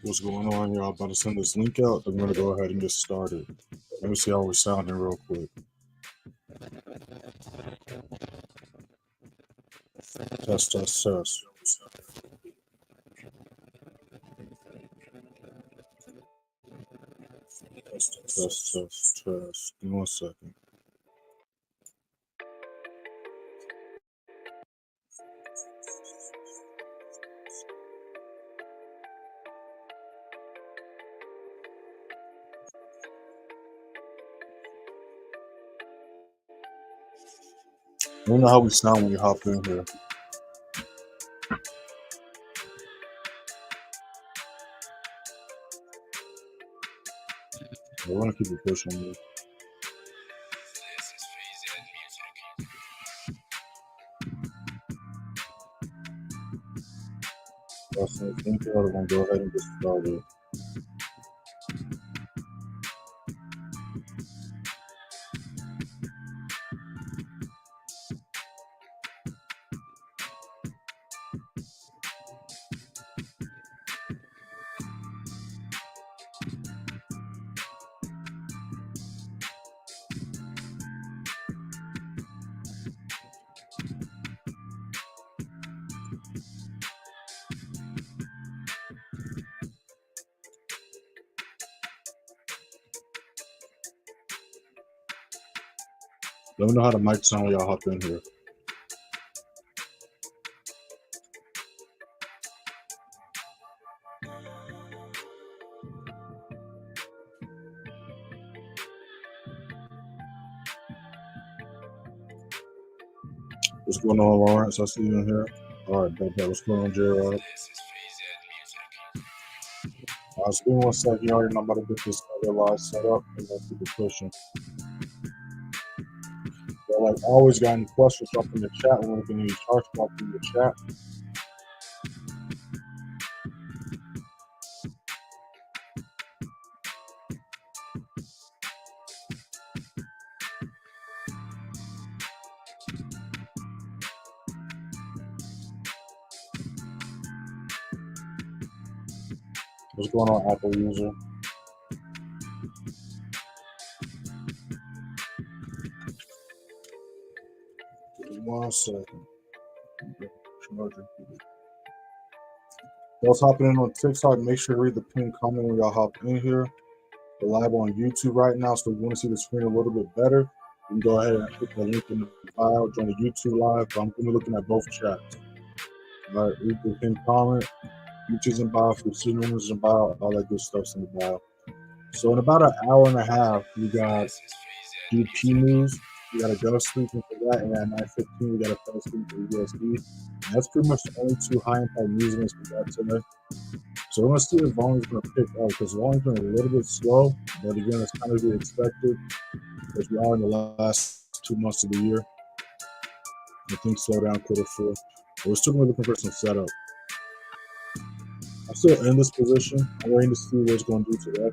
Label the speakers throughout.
Speaker 1: What's going on, y'all? About to send this link out. I'm going to go ahead and get started. Let me see how we're sounding real quick. Test, test, test. Test, test, test, test. Give me 1 second. You know how we sound when you hop in here. I want to keep it pushing you. That's it. Thank you. I'm going to go ahead and get started. Let me know how the mic sound when y'all hop in here. What's going on, Lawrence? I see you in here. All right, what's going on, J-Rod? Just give me 1 second. You already know I'm about to get this other live set up and then keep it pushing. But like always, got any questions, drop in the chat. When we're looking at any charts, drop in the chat. What's going on, Apple user? Give me 1 second. Y'all's hopping in on TikTok. Make sure to read the pinned comment when y'all hop in here. We're live on YouTube right now, so if you want to see the screen a little bit better, you can go ahead and click the link in the bio, join the YouTube live. But I'm going to be looking at both chats. All right, read the pinned comment. YouTube's in bio, for signals in bio, all that good stuff's in the bio. So in about an hour and a half, we got GP news. We got a ghost sweeping for that, and at 9:15 we got a fell sweep for USD. And that's pretty much the only two high impact news events we got today. So we're gonna see if volume's gonna pick up because volume's been a little bit slow, but again, it's kind of to be expected because we are in the last 2 months of the year. I think slow down Q4. But we're still gonna be looking for some setup. I'm still in this position. I'm waiting to see what it's going to do today.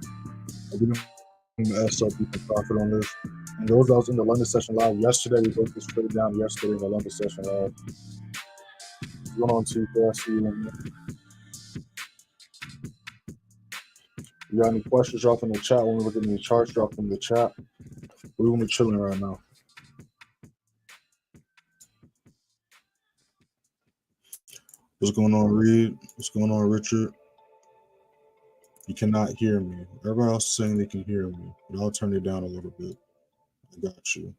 Speaker 1: I've been doing the SLP for profit on this. And those that was in the London session live yesterday, we broke this trade down yesterday in the London session live. What's going on, T4? I see you in here. You got any questions, drop in the chat. When we look at any charts, drop in the chat. We're going to be chilling right now. What's going on, Reed? What's going on, Richard? You cannot hear me. Everybody else is saying they can hear me, but I'll turn it down a little bit. I got you.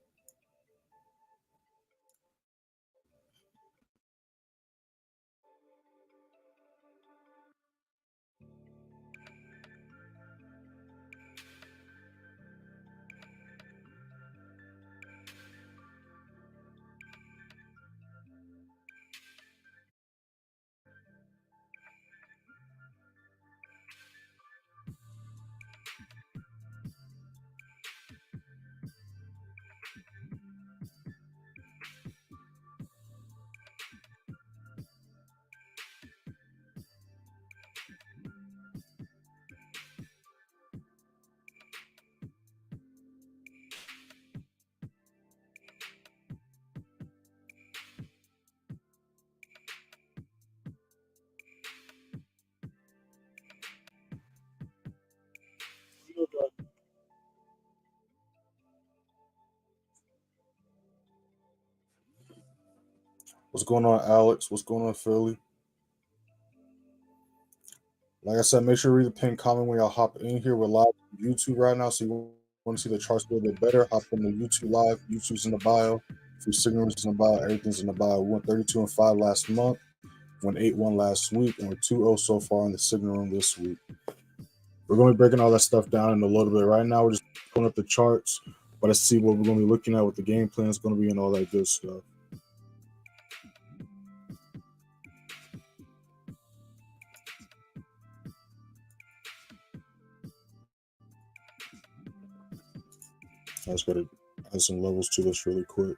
Speaker 1: What's going on, Alex? What's going on, Philly? Like I said, make sure to read the pinned comment when y'all hop in here. We're live on YouTube right now, so you want to see the charts a little bit better, hop on the YouTube live. YouTube's in the bio. Free signals in the bio. Everything's in the bio. We went 32-5 last month. Went 8-1 last week, and we're 2-0 so far in the signal room this week. We're going to be breaking all that stuff down in a little bit. Right now, we're just pulling up the charts, but let's see what we're going to be looking at, what the game plan is going to be, and all that good stuff. I just got to add some levels to this really quick.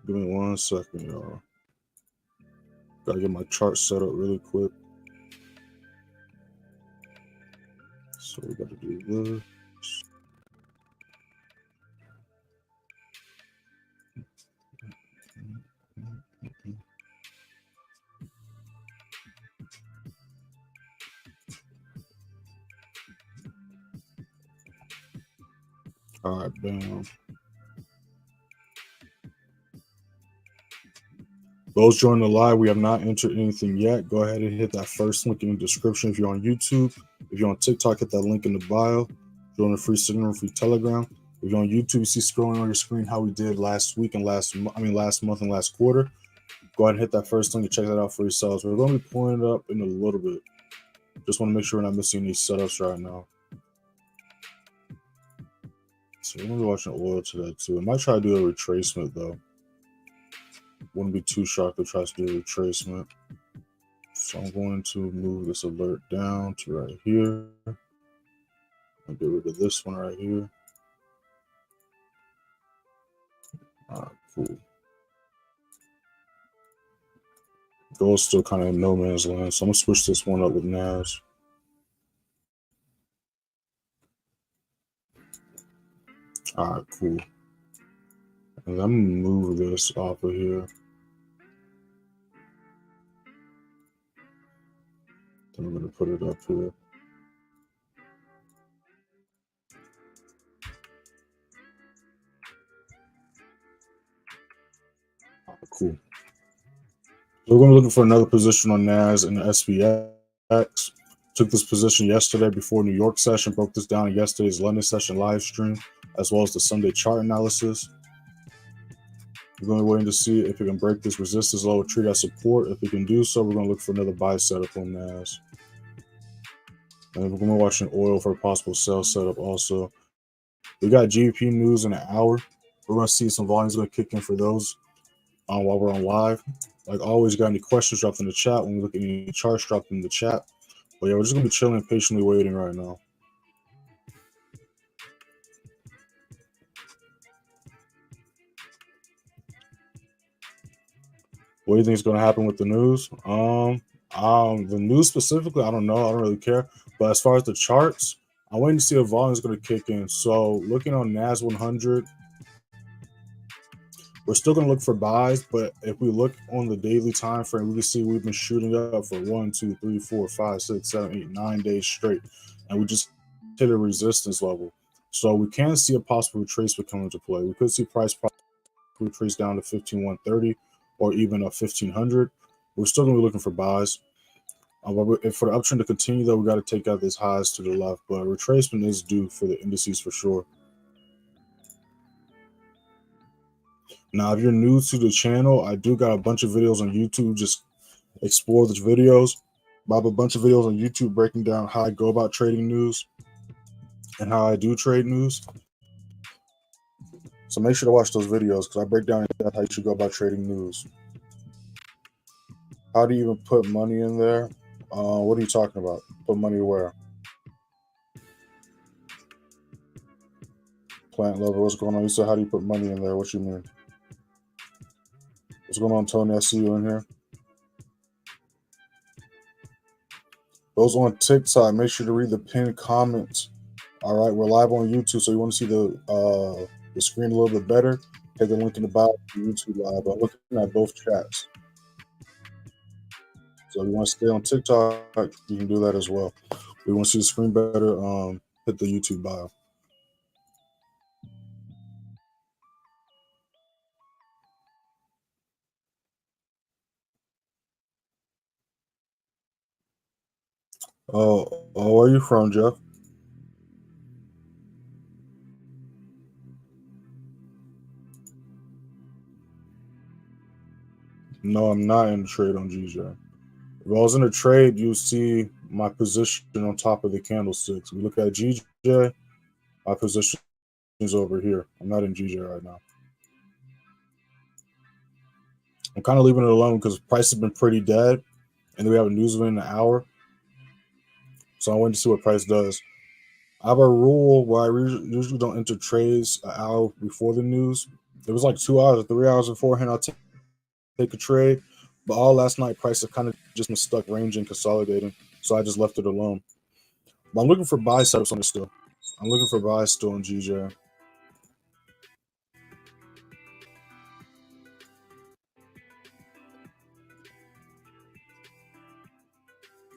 Speaker 1: Give me 1 second, y'all. Gotta get my chart set up really quick. So we gotta do this. All right, bam. Those joining the live, we have not entered anything yet. Go ahead and hit that first link in the description if you're on YouTube. If you're on TikTok, hit that link in the bio. Join the free signal, free Telegram. If you're on YouTube, you see scrolling on your screen how we did last week and last month and last quarter. Go ahead and hit that first link and check that out for yourselves. We're going to be pulling it up in a little bit. Just want to make sure we're not missing any setups right now. So we're going to be watching oil today too. I might try to do a retracement though. Wouldn't be too sharp to try to do a retracement. So I'm going to move this alert down to right here. I'll get rid of this one right here. All right, cool. Gold's still kind of in no man's land, so I'm gonna switch this one up with NAS. All right, cool. And I'm gonna move this off of here. Then I'm gonna put it up here. All right, cool. So we're gonna be looking for another position on NAS and the SPX. Took this position yesterday before New York session, broke this down in yesterday's London session live stream, as well as the Sunday chart analysis. We're going to be waiting to see if it can break this resistance level, treat as support. If it can do so, we're going to look for another buy setup on NAS. And we're going to be watching oil for a possible sell setup also. We got GBP news in an hour. We're going to see some volumes going to kick in for those while we're on live. Like always, got any questions, drop in the chat. When we look at any charts, drop in the chat. But yeah, we're just going to be chilling, patiently waiting right now. What do you think is going to happen with the news? The news specifically, I don't know. I don't really care. But as far as the charts, I'm waiting to see if volume is going to kick in. So looking on NAS100, we're still going to look for buys. But if we look on the daily time frame, we can see we've been shooting up for 1, 2, 3, 4, 5, 6, 7, 8, 9 days straight. And we just hit a resistance level. So we can see a possible retracement come into play. We could see price retrace down to 15,130 or even a 1,500. We're still going to be looking for buys. If for the uptrend to continue, though, we got to take out these highs to the left. But retracement is due for the indices for sure. Now, if you're new to the channel, I do got a bunch of videos on YouTube. Just explore the videos. I have a bunch of videos on YouTube breaking down how I go about trading news and how I do trade news. So make sure to watch those videos because I break down how you should go about trading news. How do you even put money in there? What are you talking about? Put money where? Plant lover, what's going on? You said, how do you put money in there? What you mean? What's going on, Tony? I see you in here. Those on TikTok, make sure to read the pinned comments. All right, we're live on YouTube, so you want to see the screen a little bit better, hit the link in the bio for YouTube live. I'm looking at both chats. So if you want to stay on TikTok, you can do that as well. If you want to see the screen better, hit the YouTube bio. Where are you from, Jeff? No, I'm not in the trade on GJ. If I was in a trade, you see my position on top of the candlesticks. We look at GJ, my position is over here. I'm not in GJ right now. I'm kind of leaving it alone because price has been pretty dead, and then we have a news event in an hour. So I waiting to see what price does. I have a rule where I usually don't enter trades an hour before the news. It was like 2 hours or 3 hours beforehand. I'll take a trade, but all last night prices kind of just been stuck ranging, consolidating, so I just left it alone. But I'm looking for buy setups on this still. I'm looking for buys still on GJ.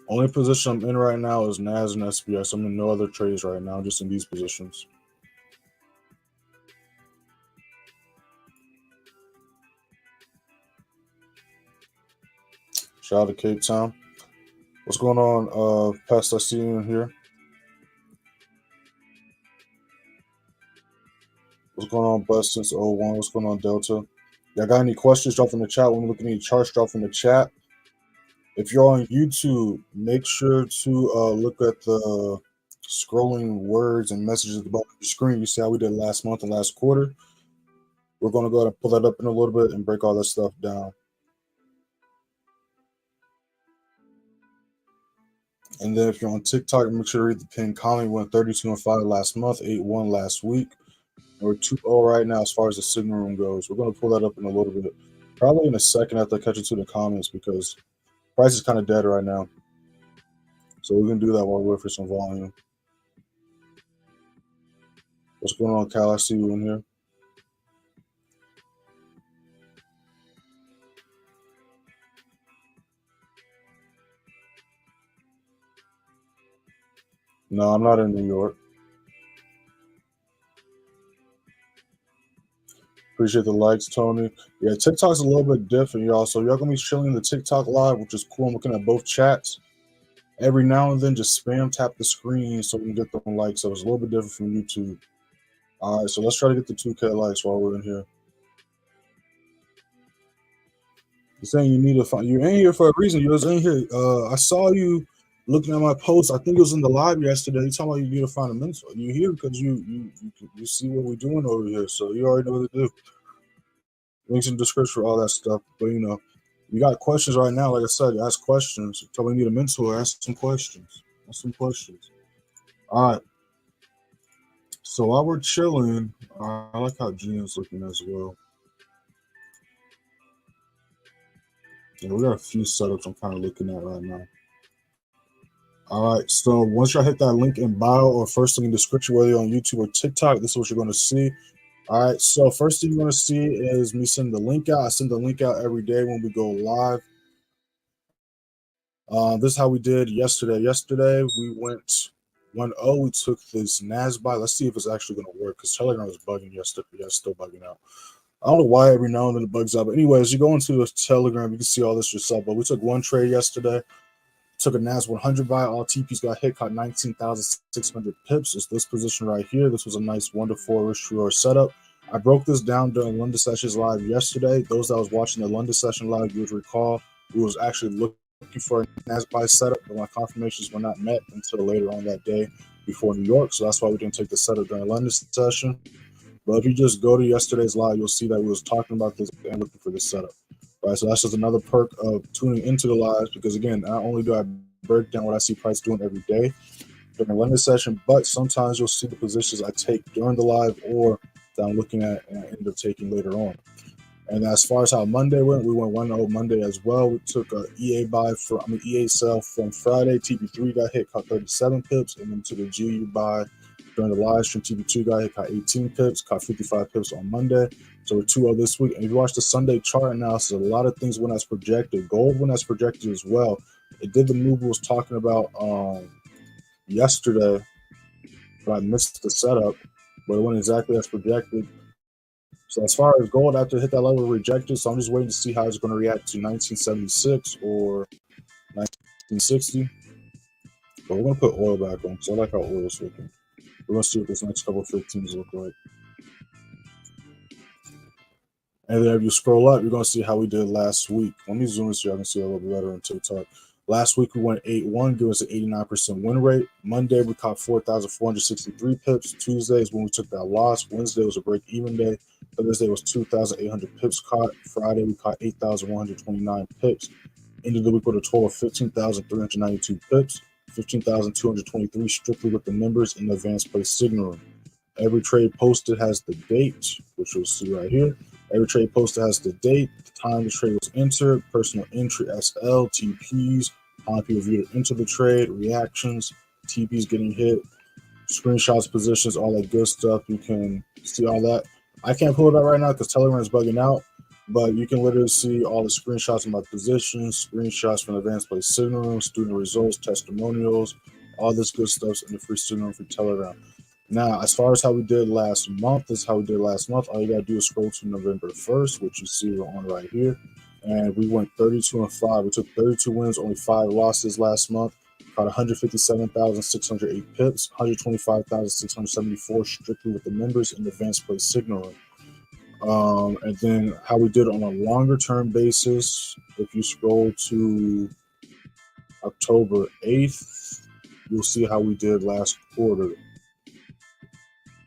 Speaker 1: Only position I'm in right now is NAS and SPX. I'm in no other trades right now, just in these positions. Shout out to Cape Town. What's going on, Pest? I see you in here. What's going on, Bust since 01? What's going on, Delta? Y'all got any questions? Drop in the chat. When we look at any charts, drop in the chat. If you're on YouTube, make sure to look at the scrolling words and messages at the bottom of the screen. You see how we did last month and last quarter. We're going to go ahead and pull that up in a little bit and break all that stuff down. And then if you're on TikTok, make sure to read the pin comment. We went 32-5 last month, 8-1 last week. We're 2-0 right now as far as the signal room goes. We're going to pull that up in a little bit, probably in a second after I catch it to the comments, because price is kind of dead right now. So we can do that while we wait for some volume. What's going on, Cal? I see you in here. No, I'm not in New York. Appreciate the likes, Tony. Yeah, TikTok's a little bit different, y'all. So y'all gonna be chilling the TikTok live, which is cool. I'm looking at both chats. Every now and then, just spam tap the screen so we can get them likes. So it's a little bit different from YouTube. All right, so let's try to get the 2K likes while we're in here. You're saying you need to find. You're in here for a reason. You was in here. I saw you looking at my post. I think it was in the live yesterday. You talking about you need to find a mentor. You here because you see what we're doing over here. So you already know what to do. Links in the description for all that stuff. But you got questions right now. Like I said, ask questions. Tell me you need a mentor. Ask some questions. Ask some questions. All right. So while we're chilling, I like how Gina's looking as well. Yeah, we got a few setups I'm kind of looking at right now. All right, so once y'all hit that link in bio or first link in the description, whether you're on YouTube or TikTok, this is what you're going to see. All right, so first thing you're going to see is me send the link out. I send the link out every day when we go live. This is how we did yesterday. Yesterday, we went 1-0. We took this NAS buy. Let's see if it's actually going to work because Telegram was bugging yesterday. Yeah, it's still bugging out. I don't know why every now and then it bugs out. But anyways, you go into the Telegram, you can see all this yourself. But we took one trade yesterday. Took a NAS100 buy. All TPs got hit, caught 19,600 pips. It's this position right here. This was a nice 1-4 risk reward setup. I broke this down during London Sessions Live yesterday. Those that was watching the London Session Live, you would recall we was actually looking for a NAS buy setup, but my confirmations were not met until later on that day before New York. So that's why we didn't take the setup during London Session. But if you just go to yesterday's live, you'll see that we was talking about this and looking for this setup. Right, so that's just another perk of tuning into the lives, because again, not only do I break down what I see price doing every day during the London session, but sometimes you'll see the positions I take during the live or that I'm looking at and I end up taking later on. And as far as how Monday went, we went 1-0 Monday as well. We took a EA sell from Friday. TP3 got hit, caught 37 pips, and then took a GU buy during the live stream. TB2 guy, he caught 18 pips, caught 55 pips on Monday. So we're 2-0 this week. And if you watch the Sunday chart analysis, a lot of things went as projected. Gold went as projected as well. It did the move we was talking about yesterday, but I missed the setup. But it went exactly as projected. So as far as gold, after it hit that level rejected, so I'm just waiting to see how it's going to react to 1976 or 1960. But we're going to put oil back on because I like how oil is looking. We're going to see what this next couple of 15s look like. And then if you scroll up, you're going to see how we did last week. Let me zoom in so y'all can see a little bit better on TikTok. Last week we went 8-1, giving us an 89% win rate. Monday we caught 4,463 pips. Tuesday is when we took that loss. Wednesday was a break-even day. Thursday was 2,800 pips caught. Friday we caught 8,129 pips. Ended the week with a total of 15,392 pips, 15,223 strictly with the members in the advanced play signal room. Every trade posted has the date, which you'll see right here. Every trade posted has the date, the time the trade was entered, personal entry, SL, TPs, how many people viewed it into the trade, reactions, TPs getting hit, screenshots, positions, all that good stuff. You can see all that. I can't pull it up right now because Telegram is bugging out, but you can literally see all the screenshots of my positions, screenshots from the advanced play signal room, student results, testimonials, all this good stuff in the free signal room for Telegram. Now, as far as how we did last month, this is how we did last month. All you got to do is scroll to November 1st, which you see we're on right here. And we went 32-5. We took 32 wins, only 5 losses last month. Caught 157,608 pips, 125,674 strictly with the members in the advanced play signal room. And then how we did on a longer term basis, if you scroll to October 8th, you'll see how we did last quarter.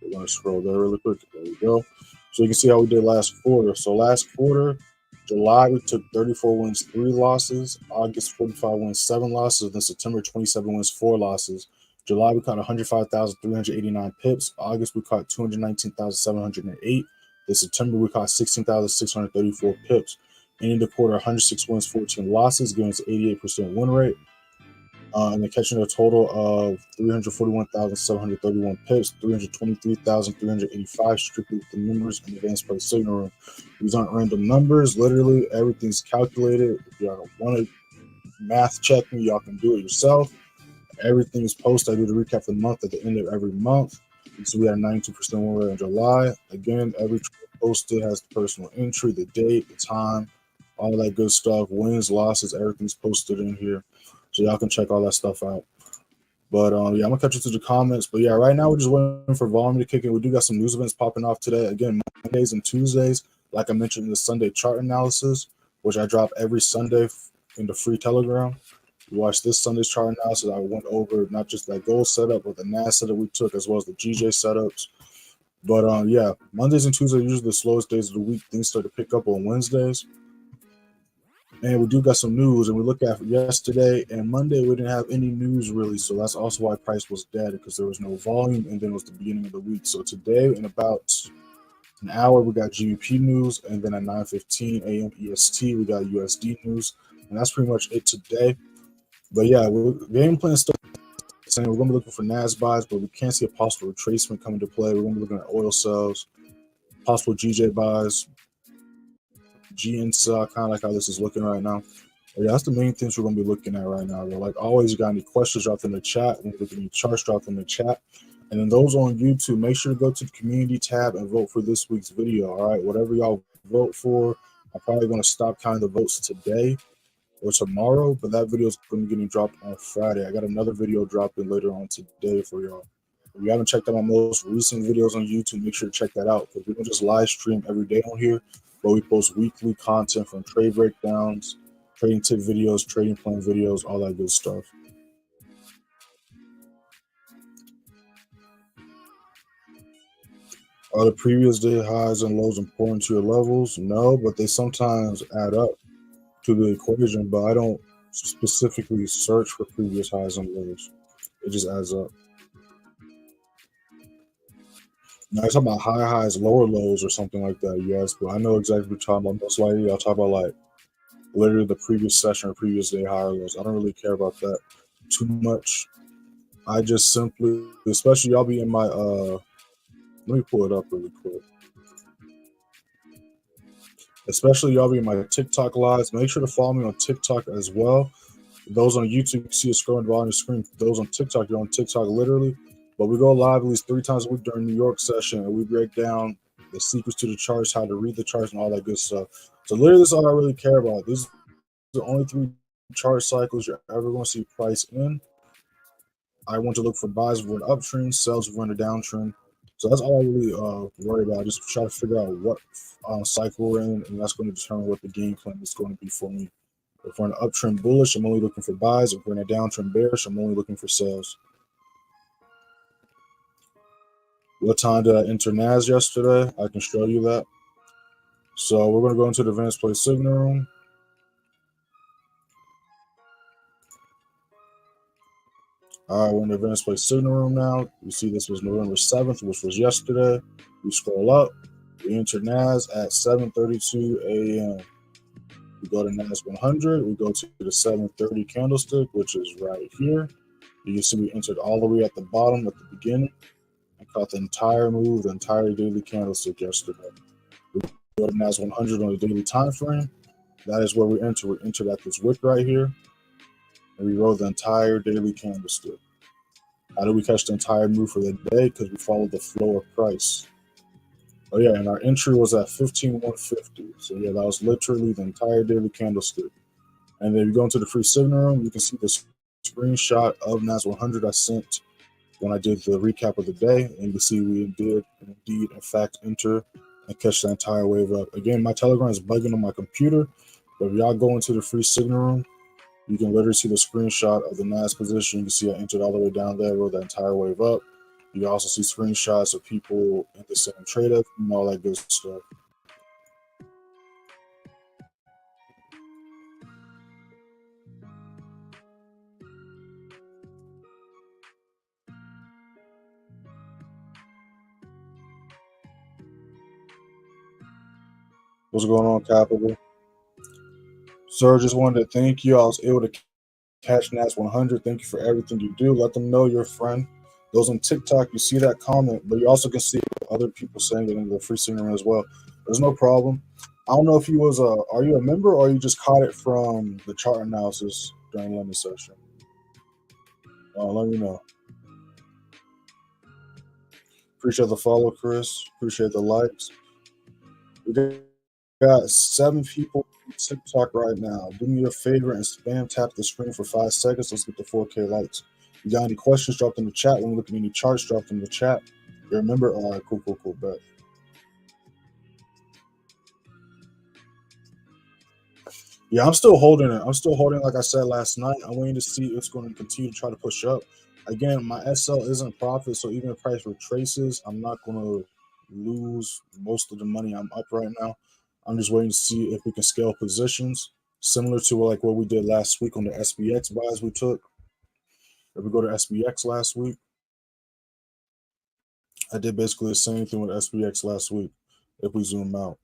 Speaker 1: We're going to scroll there really quick. There we go. So you can see how we did last quarter. So last quarter, July, we took 34 wins, 3 losses. August, 45 wins, 7 losses. Then September, 27 wins, 4 losses. July, we caught 105,389 pips. August, we caught 219,708. Then September, we caught 16,634 pips. Ending the quarter, 106 wins, 14 losses, giving us an 88% win rate. And then catching a total of 341,731 pips, 323,385 strictly with the numbers in the advanced play signal room. These aren't random numbers. Literally, everything's calculated. If y'all want to math check me, y'all can do it yourself. Everything is posted. I do the recap for the month at the end of every month. So we had a 92% win rate in July. Again, every trade posted has the personal entry, the date, the time, all that good stuff. Wins, losses, everything's posted in here. So y'all can check all that stuff out. But yeah, I'm gonna catch you to the comments. But yeah, right now we're just waiting for volume to kick in. We do got some news events popping off today. Again, Mondays and Tuesdays, like I mentioned in the Sunday chart analysis, which I drop every Sunday in the free Telegram. You watch this Sunday's chart analysis. I went over not just that gold setup, but the NAS setup we took, as well as the GJ setups. But yeah, Mondays and Tuesdays are usually the slowest days of the week. Things start to pick up on Wednesdays. And we do got some news, and we look at yesterday and Monday, we didn't have any news really. So that's also why price was dead, because there was no volume, and then it was the beginning of the week. So today, in about an hour, we got GBP news, and then at 9:15 a.m. EST, we got USD news. And that's pretty much it today. But yeah, the game plan is still saying we're going to be looking for NAS buys, but we can't see a possible retracement come into play. We're going to be looking at oil sells, possible GJ buys, GN sell, kind of like how this is looking right now. But yeah, that's the main things we're going to be looking at right now. Though. Like always, you got any questions, drop in the chat. When you look at any charts, drop in the chat. And then those on YouTube, make sure to go to the community tab and vote for this week's video. All right, whatever y'all vote for, I'm probably going to stop counting the votes today or tomorrow, but that video is going to be getting dropped on Friday. I got another video dropping later on today for y'all. If you haven't checked out my most recent videos on YouTube, make sure to check that out, because we don't just live stream every day on here, but we post weekly content from trade breakdowns, trading tip videos, trading plan videos, all that good stuff. Are the previous day highs and lows important to your levels? No, but they sometimes add up to the equation, but I don't specifically search for previous highs and lows. It just adds up. Now, I talk about high highs, lower lows, or something like that, yes, but I know exactly what you're talking about. Most likely, I'll talk about like literally the previous session or previous day high or lows. I don't really care about that too much. I just simply, especially y'all be in my let me pull it up really quick. Especially y'all be in my TikTok lives. Make sure to follow me on TikTok as well. Those on YouTube, you see it scrolling down the screen. Those on TikTok, you're on TikTok literally. But we go live at least 3 times a week during New York session, and we break down the secrets to the charts, how to read the charts, and all that good stuff. So literally, this is all I really care about. These are the only 3 chart cycles you're ever going to see price in. I want to look for buys for an uptrend, sells for a downtrend. So that's all I really worry about. Just try to figure out what cycle we're in, and that's going to determine what the game plan is going to be for me. If we're in an uptrend bullish, I'm only looking for buys. If we're in a downtrend bearish, I'm only looking for sales. What time did I enter NAS yesterday? I can show you that. So we're going to go into the advanced play signal room. All right, we're in the advanced play signal room now. You see this was November 7th, which was yesterday. We scroll up. We enter NAS at 7:32 a.m. We go to NAS100. We go to the 730 candlestick, which is right here. You can see we entered all the way at the bottom at the beginning and caught the entire move, the entire daily candlestick yesterday. We go to NAS100 on the daily time frame. That is where we enter. We entered at this wick right here, and we rode the entire daily candlestick. How did we catch the entire move for the day? Because we followed the flow of price. Oh yeah, and our entry was at 15,150. So yeah, that was literally the entire daily candlestick. And then if you go into the free signal room, you can see the screenshot of NAS100 I sent when I did the recap of the day. And you can see we did indeed, in fact, enter and catch the entire wave up. Again, my Telegram is bugging on my computer, but if y'all go into the free signal room, you can literally see the screenshot of the NAS position. You can see I entered all the way down there, rode the entire wave up. You can also see screenshots of people in the same trade up and all that good stuff. What's going on, Capital? Sir, just wanted to thank you. I was able to catch NAS100. Thank you for everything you do. Let them know you're a friend. Those on TikTok, you see that comment, but you also can see other people saying it in the free signal room as well. There's no problem. I don't know if you was are you a member or you just caught it from the chart analysis during the London session? Let me know. Appreciate the follow, Chris. Appreciate the likes. We got 7 people on TikTok right now. Do me a favor and spam tap the screen for 5 seconds. Let's get the 4K likes. You got any questions, drop them in the chat. When we look at any charts, drop them in the chat. You remember? All right, cool, bet. Yeah, I'm still holding it. I'm still holding, like I said last night. I'm waiting to see if it's going to continue to try to push up. Again, my SL isn't profit, so even if price retraces, I'm not going to lose most of the money I'm up right now. I'm just waiting to see if we can scale positions, similar to like what we did last week on the SPX buys we took. If we go to SPX last week, I did basically the same thing with SPX last week. If we zoom out.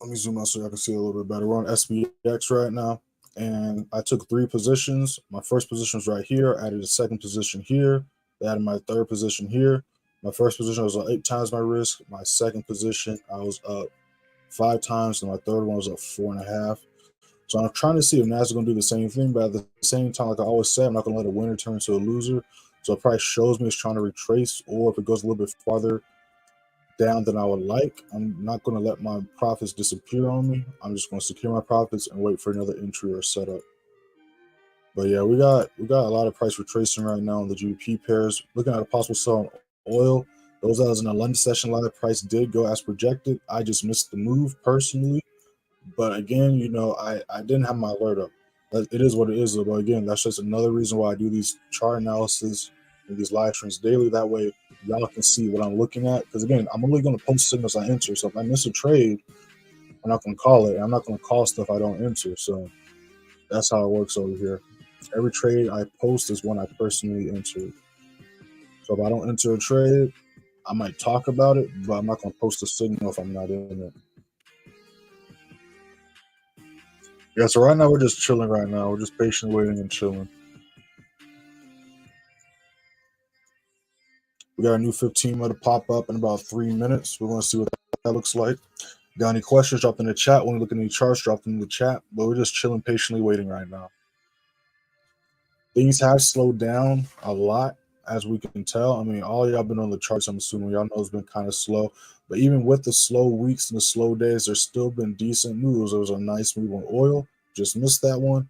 Speaker 1: Let me zoom out so I can see a little bit better. We're on SPX right now, and I took 3 positions. My first position was right here. I added a second position here. I added my third position here. My first position was 8 times my risk. My second position, I was up 5 times, and my third one was up 4.5. So I'm trying to see if NAS is going to do the same thing, but at the same time, like I always say, I'm not going to let a winner turn into a loser. So if price shows me it's trying to retrace, or if it goes a little bit farther down than I would like, I'm not going to let my profits disappear on me. I'm just going to secure my profits and wait for another entry or setup. But yeah, we got a lot of price retracing right now on the GBP pairs. Looking at a possible sell on oil. Those that was in the London session live, price did go as projected. I just missed the move personally. But again, you know, I didn't have my alert up. It is what it is. But again, that's just another reason why I do these chart analysis and these live streams daily. That way, y'all can see what I'm looking at. Because again, I'm only going to post signals I enter. So if I miss a trade, I'm not going to call it. I'm not going to call stuff I don't enter. So that's how it works over here. Every trade I post is one I personally entered. So if I don't enter a trade, I might talk about it, but I'm not going to post a signal if I'm not in it. Yeah, so right now we're just chilling right now. We're just patiently waiting and chilling. We got a new 15-minute pop up in about 3 minutes. We're going to see what that looks like. Got any questions? Drop in the chat. When you look at any charts, drop them in the chat. But we're just chilling, patiently waiting right now. Things have slowed down a lot, as we can tell. I mean, all y'all been on the charts, I'm assuming. Y'all know it's been kind of slow. But even with the slow weeks and the slow days, there's still been decent moves. There was a nice move on oil. Just missed that one.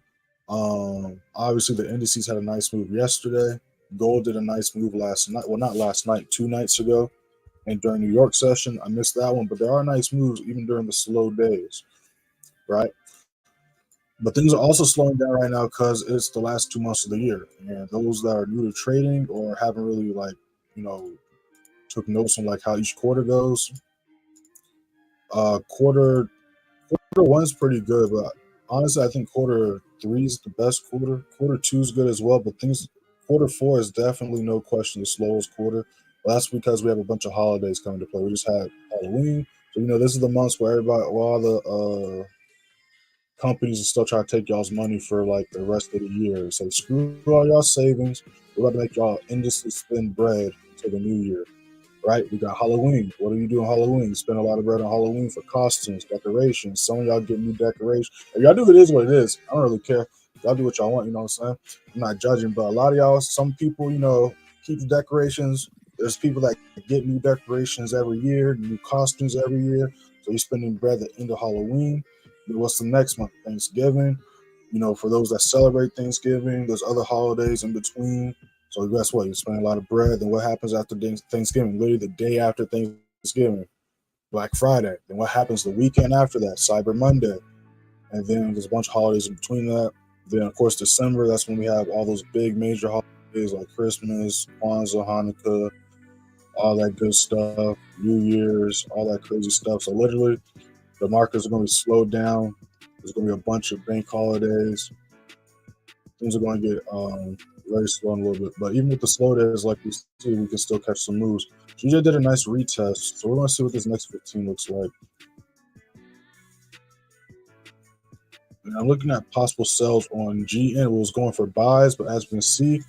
Speaker 1: Obviously, the indices had a nice move yesterday. Gold did a nice move last night. Well, not last night, 2 nights ago. And during New York session, I missed that one. But there are nice moves even during the slow days, right? But things are also slowing down right now because it's the last 2 months of the year. And those that are new to trading or haven't really, like, took notes on like how each quarter goes. Quarter one's pretty good, but honestly, I think quarter 3 is the best quarter. Quarter 2 is good as well, but quarter 4 is definitely no question the slowest quarter. But that's because we have a bunch of holidays coming to play. We just had Halloween, so this is the months where all the companies are still trying to take y'all's money for like the rest of the year. So screw all y'all savings. We're about to make y'all endlessly spend bread until the new year. Right? We got Halloween. What do you do on Halloween? You spend a lot of bread on Halloween for costumes, decorations. Some of y'all get new decorations. If y'all do, it is what it is. I don't really care. Y'all do what y'all want, you know what I'm saying? I'm not judging, but a lot of y'all, some people, keep the decorations. There's people that get new decorations every year, new costumes every year. So you're spending bread at the end of Halloween. Then what's the next month? Thanksgiving. For those that celebrate Thanksgiving, there's other holidays in between. So guess what? You spend a lot of bread. Then what happens after Thanksgiving? Literally the day after Thanksgiving, Black Friday. Then what happens the weekend after that? Cyber Monday. And then there's a bunch of holidays in between that. Then, of course, December, that's when we have all those big major holidays like Christmas, Kwanzaa, Hanukkah, all that good stuff, New Year's, all that crazy stuff. So literally, the markets are going to be slowed down. There's going to be a bunch of bank holidays. Things are going to get very slow in a little bit, but even with the slow days, like we see, we can still catch some moves. GJ did a nice retest, so we're going to see what this next 15 looks like. And I'm looking at possible sells on GN. It was going for buys, but as we can see,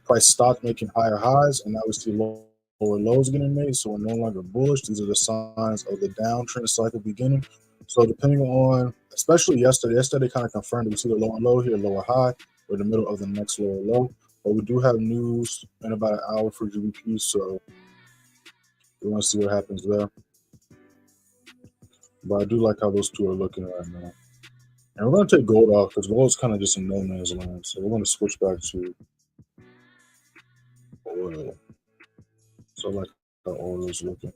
Speaker 1: price stopped making higher highs, and now we see lower lows getting made, so we're no longer bullish. These are the signs of the downtrend cycle beginning. So depending on, especially yesterday kind of confirmed we see the lower low here, lower high. We're in the middle of the next lower low. But we do have news in about an hour for GBP, so we want to see what happens there. But I do like how those two are looking right now. And we're going to take gold off because gold is kind of just in no man's land. So we're going to switch back to oil. So I like how oil is looking.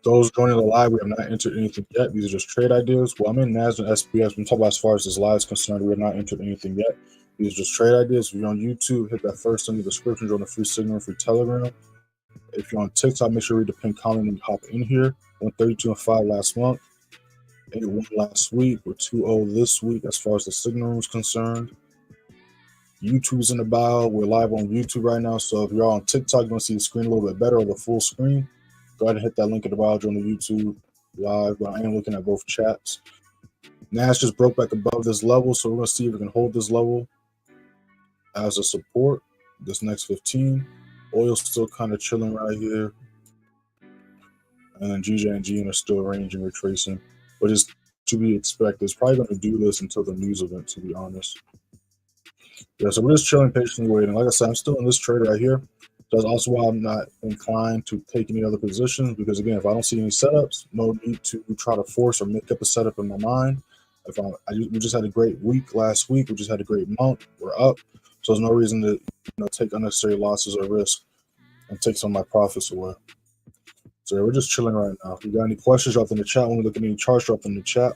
Speaker 1: Those joining the live, we have not entered anything yet. These are just trade ideas. Well, I'm in NAS and SPX. I'm talking about as far as this live is concerned, we have not entered anything yet. These are just trade ideas. If you're on YouTube, hit that first link in the description, join the free signal, free Telegram. If you're on TikTok, make sure you read the pinned comment when you hop in here. 132.5 last month, 8-1 last week. We're 2-0 this week as far as the signal room is concerned. YouTube's in the bio. We're live on YouTube right now. So if you're on TikTok, you want to see the screen a little bit better or the full screen, go ahead and hit that link in the bio, join the YouTube live. But I am looking at both chats. NAS just broke back above this level, so we're going to see if we can hold this level as a support this next 15. Oil's still kind of chilling right here. And then GJ and GN are still ranging, retracing. But it's to be expected. It's probably going to do this until the news event, to be honest. Yeah, so we're just chilling, patiently waiting. Like I said, I'm still in this trade right here. That's also why I'm not inclined to take any other positions, because again, if I don't see any setups, no need to try to force or make up a setup in my mind. We just had a great week last week. We just had a great month. We're up, so there's no reason to take unnecessary losses or risk and take some of my profits away. So yeah, we're just chilling right now. If you got any questions, drop in the chat. When we look at any charts, drop in the chat.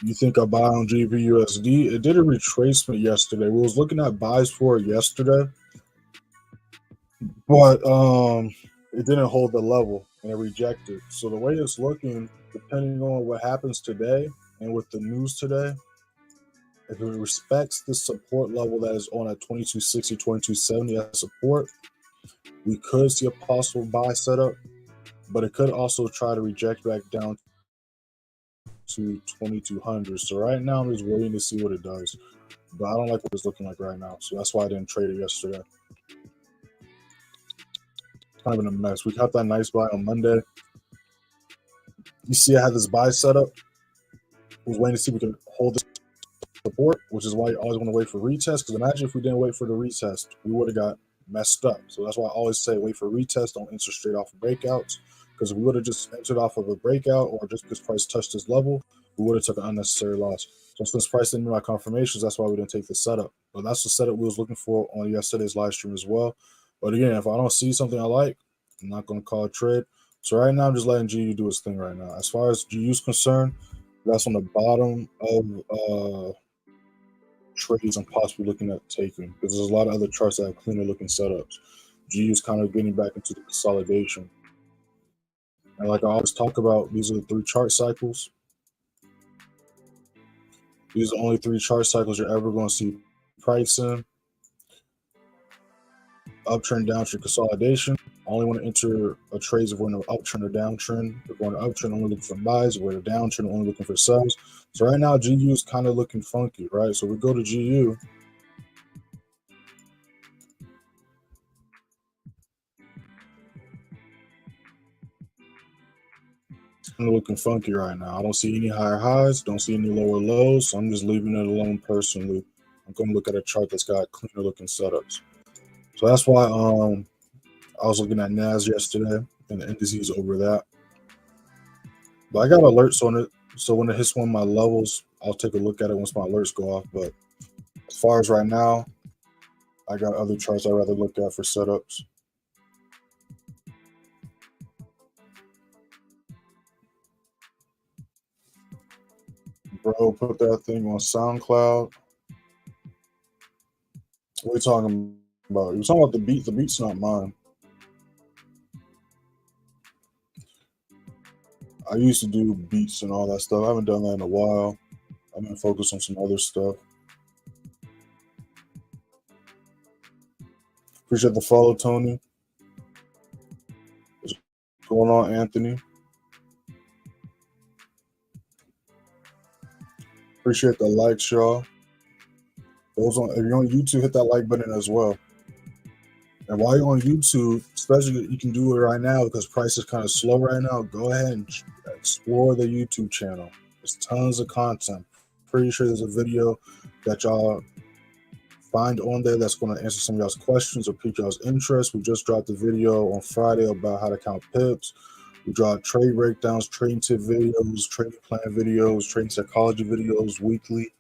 Speaker 1: You think I buy on GBPUSD? It did a retracement yesterday. We was looking at buys for it yesterday, but it didn't hold the level and it rejected. So the way it's looking, depending on what happens today and with the news today, if it respects the support level that is on at 2260, 2270 as support, we could see a possible buy setup, but it could also try to reject back down to 2200. So right now I'm just waiting to see what it does, but I don't like what it's looking like right now, so that's why I didn't trade it yesterday. Kind of in a mess. We caught that nice buy on Monday. You see I had this buy setup. I was waiting to see if we could hold this support, which is why you always want to wait for retest, because imagine if we didn't wait for the retest, we would have got messed up. So that's why I always say wait for retest, don't enter straight off of breakouts, because if we would have just entered off of a breakout or just because price touched this level, we would have took an unnecessary loss. So since price didn't meet my confirmations, that's why we didn't take the setup. But that's the setup we was looking for on yesterday's live stream as well. But again, if I don't see something I like, I'm not going to call a trade. So right now I'm just letting GU do its thing right now. As far as GU is concerned, that's on the bottom of trades I'm possibly looking at taking, because there's a lot of other charts that have cleaner looking setups. GU is kind of getting back into the consolidation. And like I always talk about, these are the 3 chart cycles. These are the only 3 chart cycles you're ever going to see price in. Uptrend, downtrend, consolidation. I only want to enter a trades if we're in an uptrend or downtrend. If we're in an uptrend, only looking for buys. If we're in a downtrend, only looking for sells. So right now, GU is kind of looking funky, right? So we go to GU. It's kind of looking funky right now. I don't see any higher highs, don't see any lower lows, so I'm just leaving it alone personally. I'm going to look at a chart that's got cleaner looking setups. So that's why I was looking at NAS yesterday and the indices over that. But I got alerts on it, so when it hits one of my levels, I'll take a look at it once my alerts go off. But as far as right now, I got other charts I'd rather look at for setups. Bro, put that thing on SoundCloud. What are you talking about? You're talking about the beat. The beat's not mine. I used to do beats and all that stuff. I haven't done that in a while. I've been focused on some other stuff. Appreciate the follow, Tony. What's going on, Anthony? Appreciate the likes, y'all. Those on, if you're on YouTube, hit that like button as well. And while you're on YouTube, especially you can do it right now because price is kind of slow right now. Go ahead and explore the YouTube channel. There's tons of content. Pretty sure there's a video that y'all find on there that's going to answer some of y'all's questions or pique y'all's interest. We just dropped a video on Friday about how to count pips. We dropped trade breakdowns, trading tip videos, trading plan videos, trading psychology videos weekly.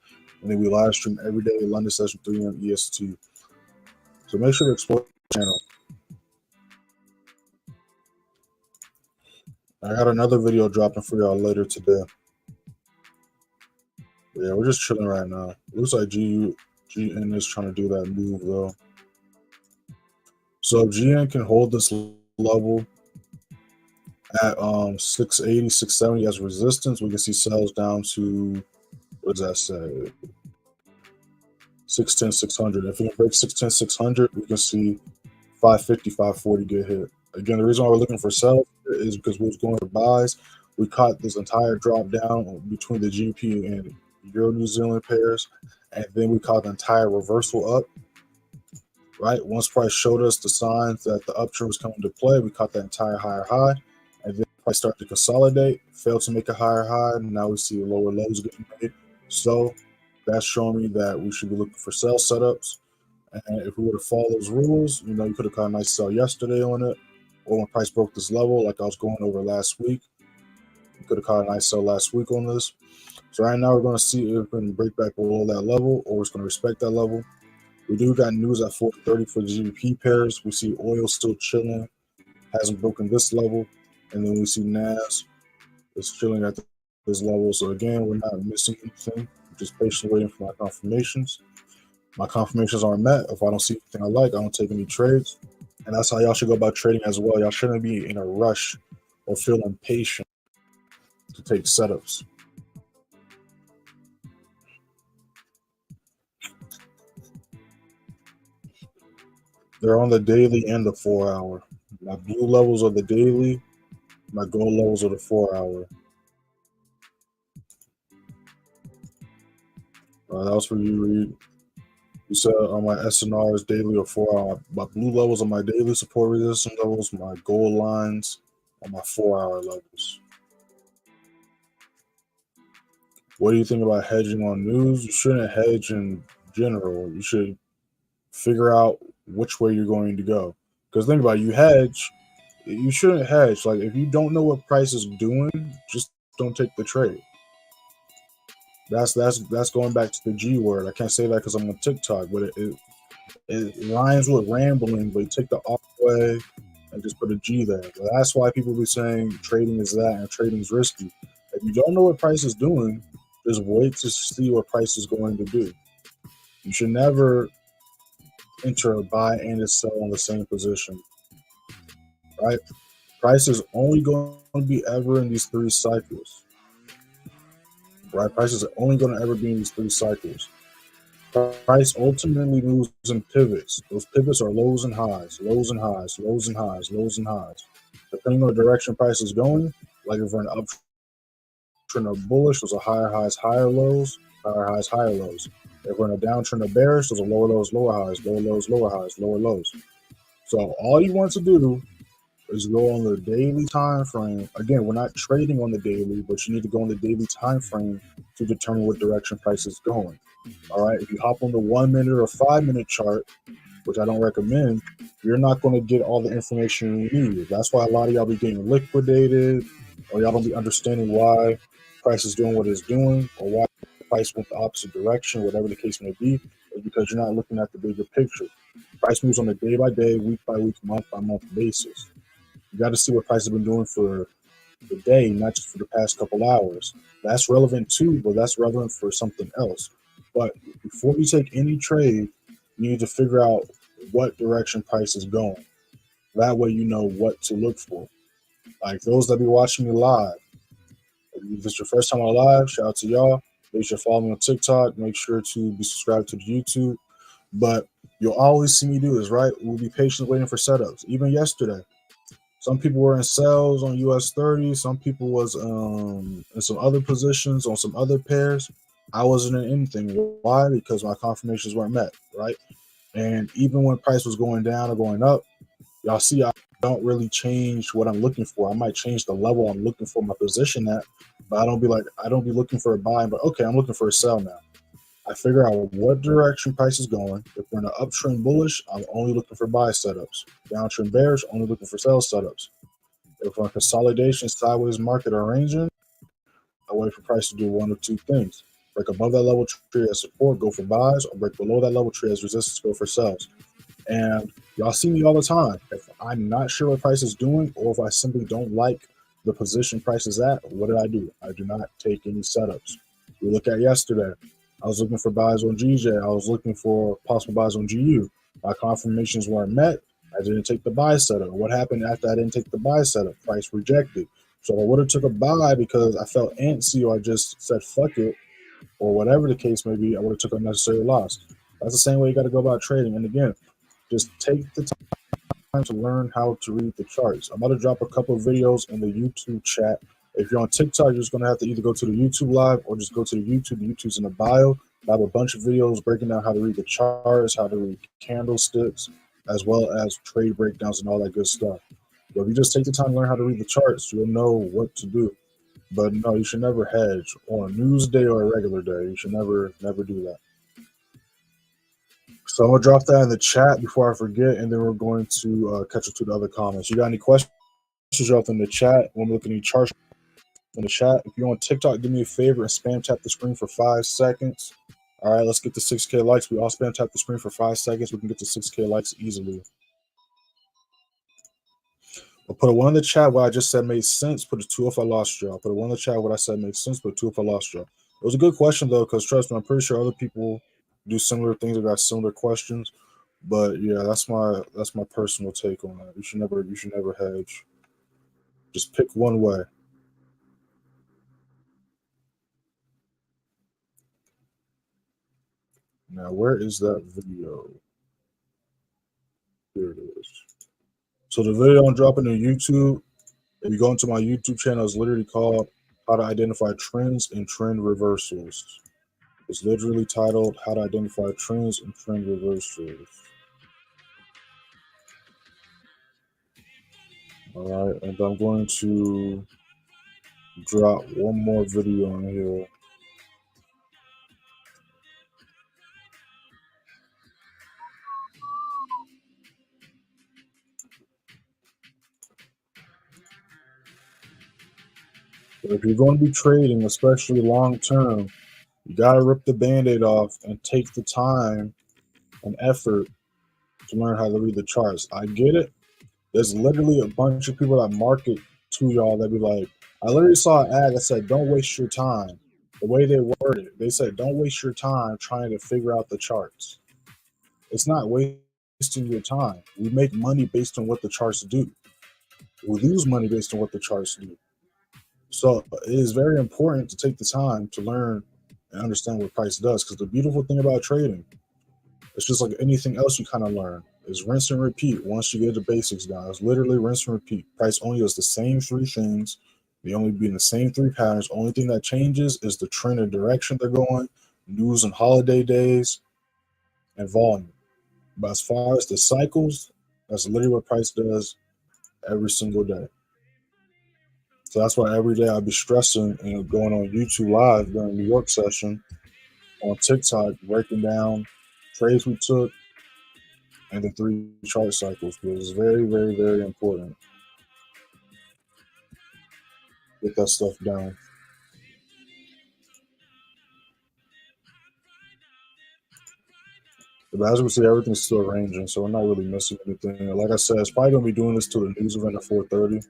Speaker 1: And then we live stream every day, London session 3 on EST. So make sure to explore the channel. I got another video dropping for y'all later today. Yeah, we're just chilling right now. It looks like GN is trying to do that move though. So if GN can hold this level at 680, 670 as resistance, we can see sales down to, what does that say? 610, 600. If we can break 610, 600, we can see 550, 540 get hit. Again, the reason why we're looking for sales is because we was going for buys. We caught this entire drop down between the GBP and Euro New Zealand pairs, and then we caught the entire reversal up. Right, once price showed us the signs that the uptrend was coming to play, we caught that entire higher high, and then price started to consolidate, failed to make a higher high, and now we see lower lows getting made. So that's showing me that we should be looking for sell setups. And if we were to follow those rules, you know, you could have caught a nice sell yesterday on it, or when price broke this level, like I was going over last week, you could have caught a nice sell last week on this. So right now we're going to see if we can break back below that level, or it's going to respect that level. We do got news at 4:30 for the GBP pairs. We see oil still chilling, hasn't broken this level, and then we see NAS is chilling at this level. So again, we're not missing anything. We're just patiently waiting for my confirmations. My confirmations aren't met. If I don't see anything I like, I don't take any trades. And that's how y'all should go about trading as well. Y'all shouldn't be in a rush or feel impatient to take setups. They're on the daily and the 4 hour. My blue levels are the daily. My gold levels are the 4 hour. That was for you, Reed. You said on my SNRs daily or 4 hour, my blue levels on my daily support resistance levels, my gold lines on my 4 hour levels. What do you think about hedging on news? You shouldn't hedge in general. You should figure out which way you're going to go. Because think about it, you shouldn't hedge. Like if you don't know what price is doing, just don't take the trade. That's going back to the G word. I can't say that because I'm on TikTok, but it rhymes with rambling, but you take the R way and just put a G there. But that's why people be saying trading is that and trading is risky. If you don't know what price is doing, just wait to see what price is going to do. You should never enter a buy and a sell on the same position, right? Price is only going to be ever in these 3 cycles, right? Price is only going to ever be in these 3 cycles. Price ultimately moves in pivots. Those pivots are lows and highs, lows and highs, lows and highs, lows and highs. Depending on the direction price is going, like if we're in an uptrend or bullish, those are higher highs, higher lows, higher highs, higher lows. If we're in a downtrend or bearish, those are lower lows, lower highs, lower lows, lower highs, lower lows. So all you want to do is go on the daily time frame. Again, we're not trading on the daily, but you need to go on the daily time frame to determine what direction price is going. All right, if you hop on the 1 minute or 5 minute chart, which I don't recommend, you're not going to get all the information you need. That's why a lot of y'all be getting liquidated, or y'all don't be understanding why price is doing what it's doing, or why price went the opposite direction, whatever the case may be, is because you're not looking at the bigger picture. Price moves on a day by day, week by week, month by month basis. You got to see what price has been doing for the day, not just for the past couple hours. That's relevant too, but that's relevant for something else. But before you take any trade, you need to figure out what direction price is going. That way you know what to look for. Like those that be watching me live, if it's your first time on live, shout out to y'all. Make sure to follow me on TikTok. Make sure to be subscribed to the YouTube. But you'll always see me do this, right? We'll be patient waiting for setups. Even yesterday, some people were in sales on US30. Some people was in some other positions on some other pairs. I wasn't in anything. Why? Because my confirmations weren't met, right? And even when price was going down or going up, y'all see I don't really change what I'm looking for. I might change the level I'm looking for my position at, but I don't be looking for a buy, but okay, I'm looking for a sell now. I figure out what direction price is going. If we're in an uptrend bullish, I'm only looking for buy setups. Downtrend bearish, only looking for sell setups. If we're in consolidation, sideways market, or ranging, I wait for price to do one of 2 things. Break above that level tree as support, go for buys, or break below that level tree as resistance, go for sells. And y'all see me all the time. If I'm not sure what price is doing, or if I simply don't like the position price is at, what do? I do not take any setups. We look at yesterday. I was looking for buys on GJ. I was looking for possible buys on GU. My confirmations weren't met. I didn't take the buy setup. What happened after I didn't take the buy setup? Price rejected. So I would have took a buy because I felt antsy, or I just said fuck it, or whatever the case may be. I would have took a necessary loss. That's the same way you got to go about trading. And again, just take the time to learn how to read the charts. I'm about to drop a couple of videos in the YouTube chat. If you're on TikTok, you're just going to have to either go to the YouTube live or just go to the YouTube. The YouTube's in the bio. I have a bunch of videos breaking down how to read the charts, how to read candlesticks, as well as trade breakdowns and all that good stuff. But if you just take the time to learn how to read the charts, you'll know what to do. But no, you should never hedge on a news day or a regular day. You should never do that. So I'm going to drop that in the chat before I forget, and then we're going to catch up to the other comments. You got any questions? Drop in the chat. When we look at any charts in the chat. If you're on TikTok, do me a favor and spam tap the screen for 5 seconds. All right, let's get to 6K likes. We all spam tap the screen for 5 seconds. We can get to 6K likes easily. I'll put a 1 in the chat what I just said made sense. Put a 2 if I lost you. I'll put a 1 in the chat what I said made sense. Put a 2 if I lost you. It was a good question though, because trust me, I'm pretty sure other people do similar things or got similar questions. But yeah, that's my personal take on it. You should never hedge. Just pick one way. Now, where is that video? Here it is. So the video I'm dropping on YouTube, if you go into my YouTube channel, it's literally called How to Identify Trends and Trend Reversals. It's literally titled How to Identify Trends and Trend Reversals. Alright, and I'm going to drop one more video on here. If you're going to be trading, especially long term, you got to rip the band-aid off and take the time and effort to learn how to read the charts. I get it. There's literally a bunch of people that market to y'all that be like, I literally saw an ad that said, don't waste your time. The way they worded it, they said, don't waste your time trying to figure out the charts. It's not wasting your time. We make money based on what the charts do. We lose money based on what the charts do. So it is very important to take the time to learn and understand what price does. Because the beautiful thing about trading, it's just like anything else you kind of learn, is rinse and repeat. Once you get the basics down, it's literally rinse and repeat. Price only does the same three things. They only be in the same three patterns. Only thing that changes is the trend and direction they're going, news and holiday days, and volume. But as far as the cycles, that's literally what price does every single day. So that's why every day I'll be stressing and going on YouTube Live during New York session, on TikTok, breaking down trades we took and the three chart cycles, because it's very, very, very important. Get that stuff down. But as we see, everything's still ranging, so we're not really missing anything. Like I said, it's probably going to be doing this till the news event at 4:30.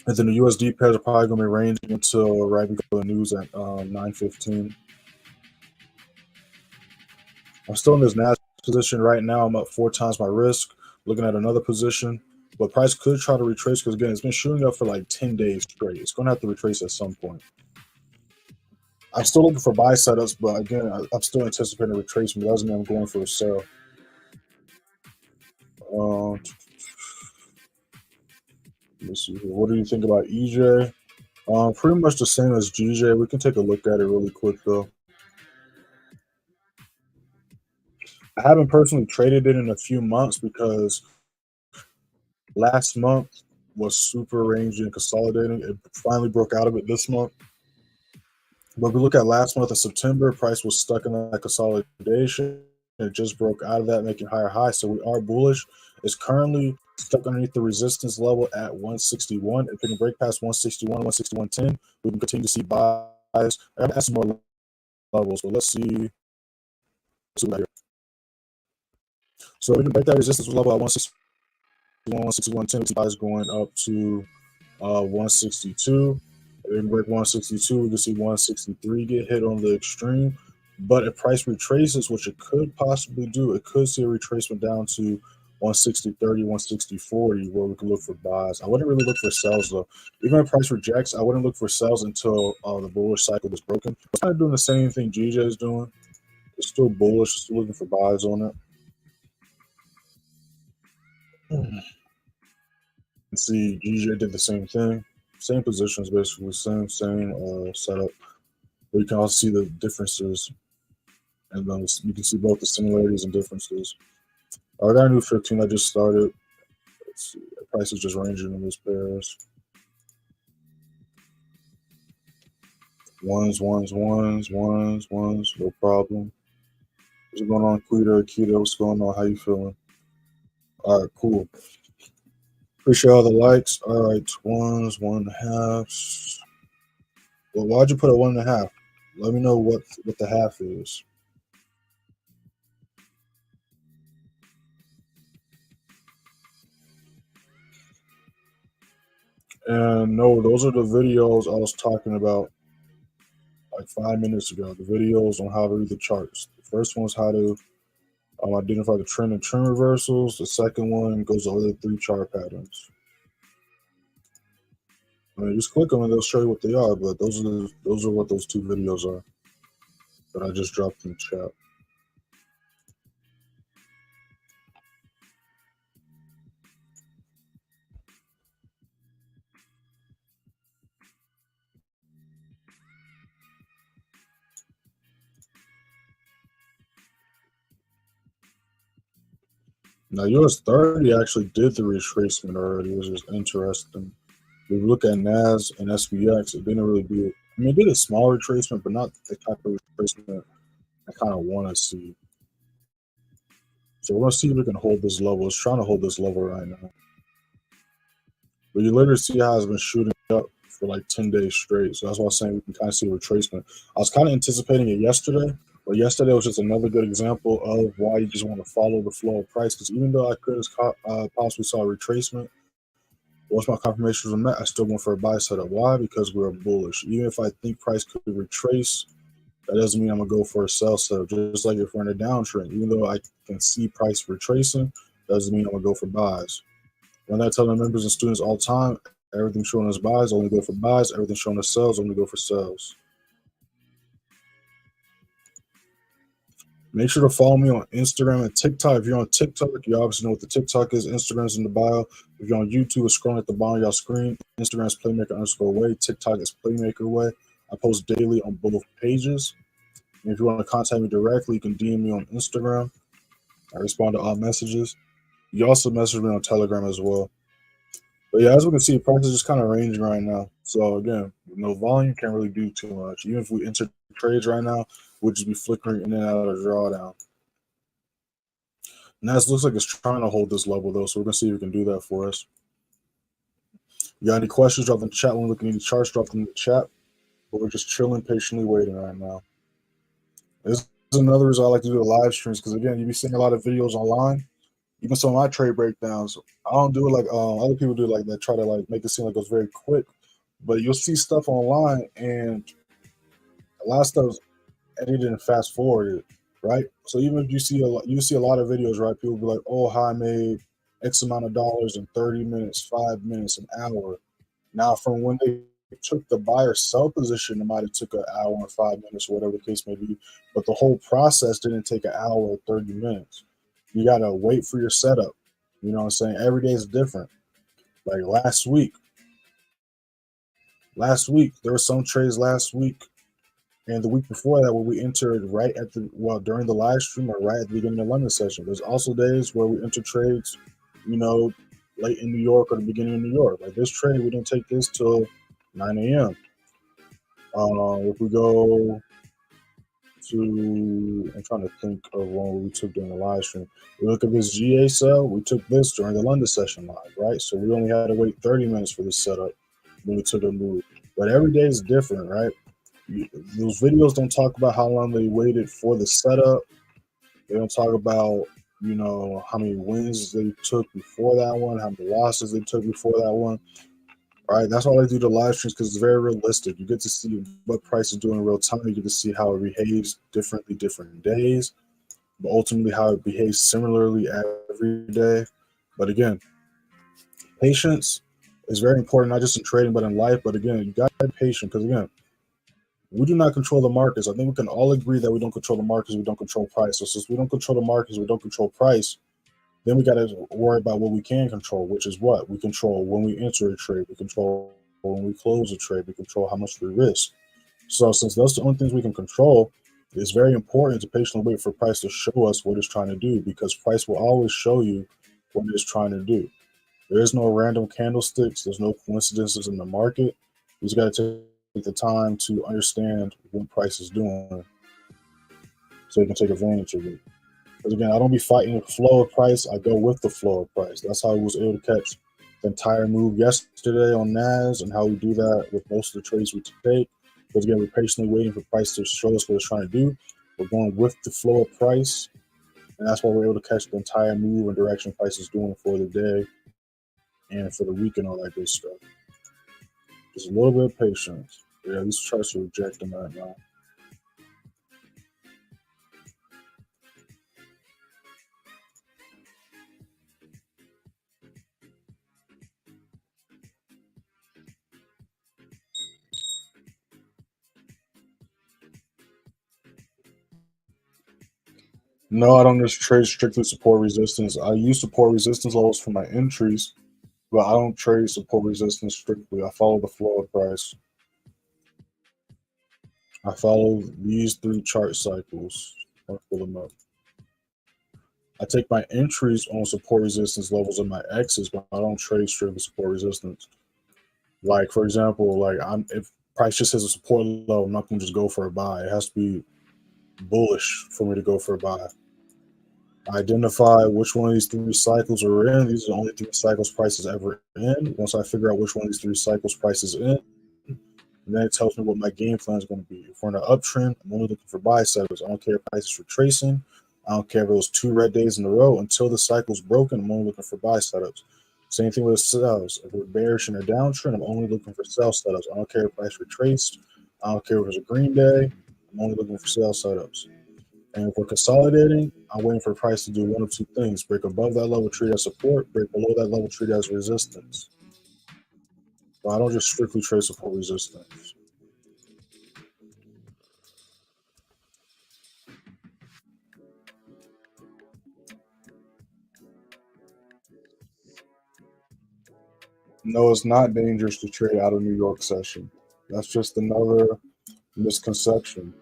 Speaker 1: And then the USD pairs are probably going to be ranging until right before the news at 9:15. I'm still in this NAS position right now. I'm up 4 times my risk, looking at another position. But price could try to retrace because, again, it's been shooting up for like 10 days straight. It's going to have to retrace at some point. I'm still looking for buy setups, but again, I'm still anticipating a retracement. That doesn't mean I'm going for a sell. Let's see here. What do you think about EJ? Pretty much the same as GJ. We can take a look at it really quick, though. I haven't personally traded it in a few months because last month was super rangy and consolidating. It finally broke out of it this month. But if we look at last month of September, price was stuck in that consolidation. It just broke out of that, making higher highs. So we are bullish. It's currently stuck underneath the resistance level at 161. If it can break past 161, 161.10, we can continue to see buys. I have to add some more levels, but let's see. So we can break that resistance level at 161, 161.10. We see buys going up to 162. If we can break 162, we can see 163 get hit on the extreme. But if price retraces, which it could possibly do, it could see a retracement down to 160.30, 160.40, where we can look for buys. I wouldn't really look for sells, though. Even if price rejects, I wouldn't look for sells until the bullish cycle is broken. It's kind of doing the same thing GJ is doing. It's still bullish, still looking for buys on it. See, GJ did the same thing. Same positions, basically. Same setup. But you can also see the differences. And then you can see both the similarities and differences. I got a new 15 I just started. Let's see. The price is just ranging in these pairs. Ones, no problem. What's going on, Akita? What's going on? How you feeling? All right, cool. Appreciate all the likes. All right, ones, 1.5. Well, why'd you put a 1.5? Let me know what the half is. And no, those are the videos I was talking about like 5 minutes ago. The videos on how to read the charts. The first one is how to identify the trend and trend reversals. The second one goes over the 3 chart patterns. I mean, just click on it; they'll show you what they are. But those are what those 2 videos are that I just dropped in the chat. Now, US30 actually did the retracement already, which is interesting. If you look at NAS and SPX, it didn't really do it. I mean, it did a small retracement, but not the type of retracement I kind of want to see. So we're going to see if we can hold this level. It's trying to hold this level right now. But you literally see how it's been shooting up for like 10 days straight. So that's why I'm saying we can kind of see a retracement. I was kind of anticipating it yesterday, but yesterday was just another good example of why you just want to follow the flow of price. Because even though I could have possibly saw a retracement, once my confirmations were met, I still went for a buy setup. Why? Because we're bullish. Even if I think price could retrace, that doesn't mean I'm going to go for a sell setup. Just like if we're in a downtrend, even though I can see price retracing, doesn't mean I'm going to go for buys. When I tell my members and students all the time, everything showing us buys, only go for buys. Everything showing us sells, only go for sells. Make sure to follow me on Instagram and TikTok. If you're on TikTok, you obviously know what the TikTok is. Instagram's in the bio. If you're on YouTube, it's scrolling at the bottom of your screen. Instagram is Playmaker_way. TikTok is Playmaker way. I post daily on both pages. And if you want to contact me directly, you can DM me on Instagram. I respond to all messages. You also message me on Telegram as well. But yeah, as we can see, price is just kind of ranging right now. So again, no volume, can't really do too much. Even if we enter trades right now, we'll just be flickering in and out of drawdown. NAS looks like it's trying to hold this level though, so we're gonna see if we can do that for us. You got any questions? Drop them in the chat. When looking at any charts, drop them in the chat. But we're just chilling, patiently waiting right now. This is another reason I like to do the live streams because again, you be seeing a lot of videos online. Even some of my trade breakdowns, I don't do it like other people do, like that try to like make it seem like it's very quick. But you'll see stuff online, and a lot of stuff edited and fast forwarded, right? So even if you see a lot of videos, right? People be like, "Oh, how I made X amount of dollars in 30 minutes, 5 minutes, an hour." Now, from when they took the buy or sell position, it might have took an hour and 5 minutes, or whatever the case may be. But the whole process didn't take an hour or 30 minutes. You gotta wait for your setup. You know what I'm saying? Every day is different. Like last week, there were some trades last week and the week before that where we entered right at during the live stream or right at the beginning of the London session. There's also days where we enter trades, late in New York or the beginning of New York. Like this trade, we didn't take this till 9 a.m. If we go to, I'm trying to think of one we took during the live stream. We look at this GA sell, we took this during the London session live, right? So we only had to wait 30 minutes for this setup when we took a move. But every day is different, right? Those videos don't talk about how long they waited for the setup. They don't talk about, how many wins they took before that one, how many losses they took before that one. Right, that's why I do the live streams because it's very realistic. You get to see what price is doing in real time. You get to see how it behaves differently different days, but ultimately how it behaves similarly every day. But again, patience is very important, not just in trading, but in life. But again, you got to be patient because again, we do not control the markets. I think we can all agree that we don't control the markets. We don't control price. So since we don't control the markets, we don't control price. Then we got to worry about what we can control, which is what we control when we enter a trade. We control when we close a trade. We control how much we risk. So since those are the only things we can control, it's very important to patiently wait for price to show us what it's trying to do because price will always show you what it's trying to do. There is no random candlesticks. There's no coincidences in the market. You just got to take the time to understand what price is doing so you can take advantage of it. Because again, I don't be fighting the flow of price. I go with the flow of price. That's how I was able to catch the entire move yesterday on NAS and how we do that with most of the trades we take. Because again, we're patiently waiting for price to show us what it's trying to do. We're going with the flow of price. And that's why we're able to catch the entire move and direction price is doing for the day and for the week and all that good stuff. Just a little bit of patience. Yeah, these charts are rejecting that now. No, I don't just trade strictly support resistance. I use support resistance levels for my entries, but I don't trade support resistance strictly. I follow the flow of price. I follow these 3 chart cycles. I'll pull them up. I take my entries on support resistance levels and my exits, but I don't trade straight with support resistance. Like for example, like if price just hits a support level, I'm not gonna just go for a buy. It has to be bullish for me to go for a buy. Identify which one of these 3 cycles are in. These are the only 3 cycles price is ever in. Once I figure out which one of these 3 cycles price is in, and then it tells me what my game plan is going to be. If we're in an uptrend, I'm only looking for buy setups. I don't care if price is retracing. I don't care if it was 2 red days in a row. Until the cycle's broken, I'm only looking for buy setups. Same thing with sells. If we're bearish in a downtrend, I'm only looking for sell setups. I don't care if price retraced. I don't care if it's a green day. I'm only looking for sell setups. And if we're consolidating, I'm waiting for price to do one of 2 things: break above that level, treat as support; break below that level, treat as resistance. But I don't just strictly trade support resistance. No, it's not dangerous to trade out of New York session. That's just another misconception.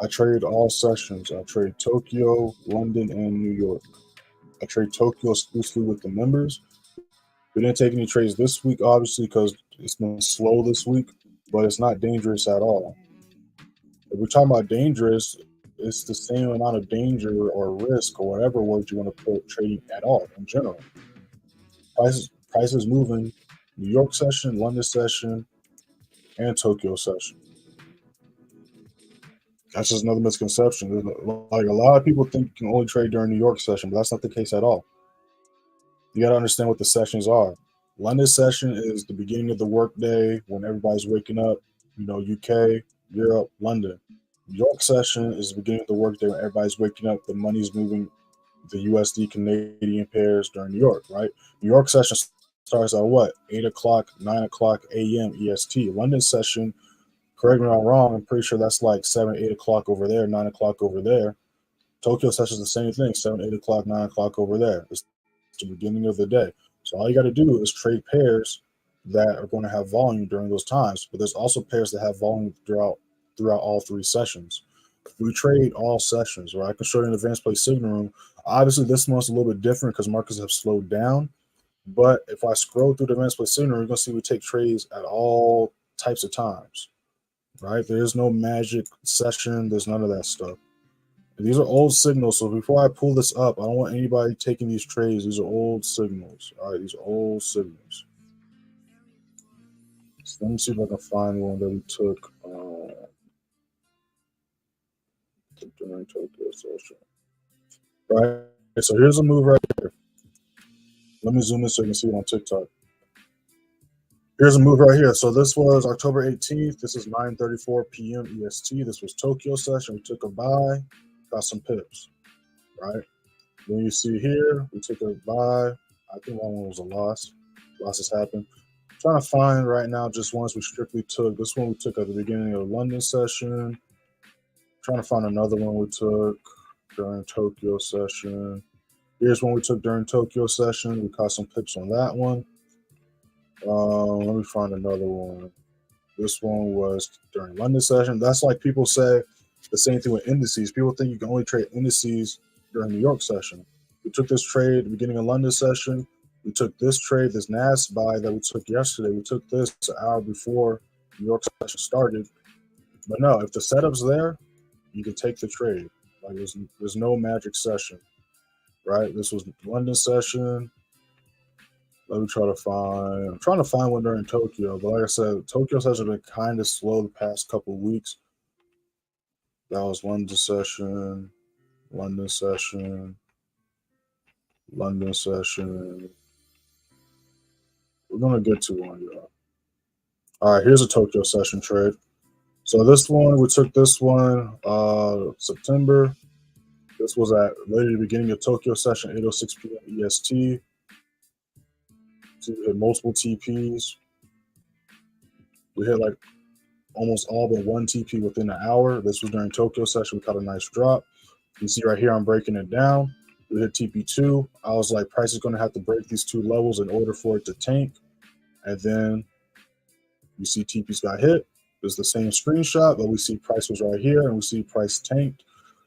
Speaker 1: I trade all sessions. I trade Tokyo, London, and New York. I trade Tokyo exclusively with the members. We didn't take any trades this week, obviously, because it's been slow this week, but it's not dangerous at all. If we're talking about dangerous, it's the same amount of danger or risk or whatever word you want to put trading at all in general. Prices moving, New York session, London session, and Tokyo session. That's just another misconception. Like a lot of people think you can only trade during New York session, but that's not the case at all. You got to understand what the sessions are. London session is the beginning of the workday when everybody's waking up. You know, UK, Europe, London. New York session is the beginning of the workday when everybody's waking up. The money's moving, the USD Canadian pairs during New York, right? New York session starts at what? 8 o'clock, 9 o'clock a.m. EST. London session, correct me if I'm wrong, I'm pretty sure that's like 7, 8 o'clock over there, 9 o'clock over there. Tokyo session is the same thing, 7, 8 o'clock, 9 o'clock over there. It's the beginning of the day. So all you got to do is trade pairs that are going to have volume during those times. But there's also pairs that have volume throughout all 3 sessions. We trade all sessions, right? I can show you an advanced play signal room. Obviously, this month's a little bit different because markets have slowed down. But if I scroll through the advanced play signal room, you're going to see we take trades at all types of times, right? There's no magic session. There's none of that stuff. These are old signals, so before I pull this up, I don't want anybody taking these trades. These are old signals. All right, these are old signals. So let me see if I can find one that we took during Tokyo session. Right, so here's a move right here. Let me zoom in so you can see it on TikTok. Here's a move right here. So this was October 18th. This is 9:34 p.m. EST. This was Tokyo session. We took a buy, got some pips, right? Then you see here, we took a buy. I think one was a loss. Losses happen. I'm trying to find right now just ones we strictly took. This one we took at the beginning of the London session. I'm trying to find another one we took during Tokyo session. Here's one we took during Tokyo session. We caught some pips on that one. Let me find another one. This one was during London session. That's like people say the same thing with indices. People think you can only trade indices during New York session. We took this trade at the beginning of London session. We took this trade, this NAS buy that we took yesterday. We took this an hour before New York session started. But no, if the setup's there, you can take the trade. Like there's no magic session, right? This was London session. Let me try to find. I'm trying to find one during Tokyo, but like I said, Tokyo session has been kind of slow the past couple of weeks. That was London session, London session, London session. We're gonna get to one, y'all. All right, here's a Tokyo session trade. So this one, we took this one September. This was at literally the beginning of Tokyo session, 8:06 p.m. EST. So we hit multiple TPs. We hit like almost all but one TP within an hour. This was during Tokyo session. We caught a nice drop. You see right here, I'm breaking it down. We hit TP2. I was like, price is going to have to break these 2 levels in order for it to tank. And then you see TPs got hit. It's the same screenshot, but we see price was right here, and we see price tanked.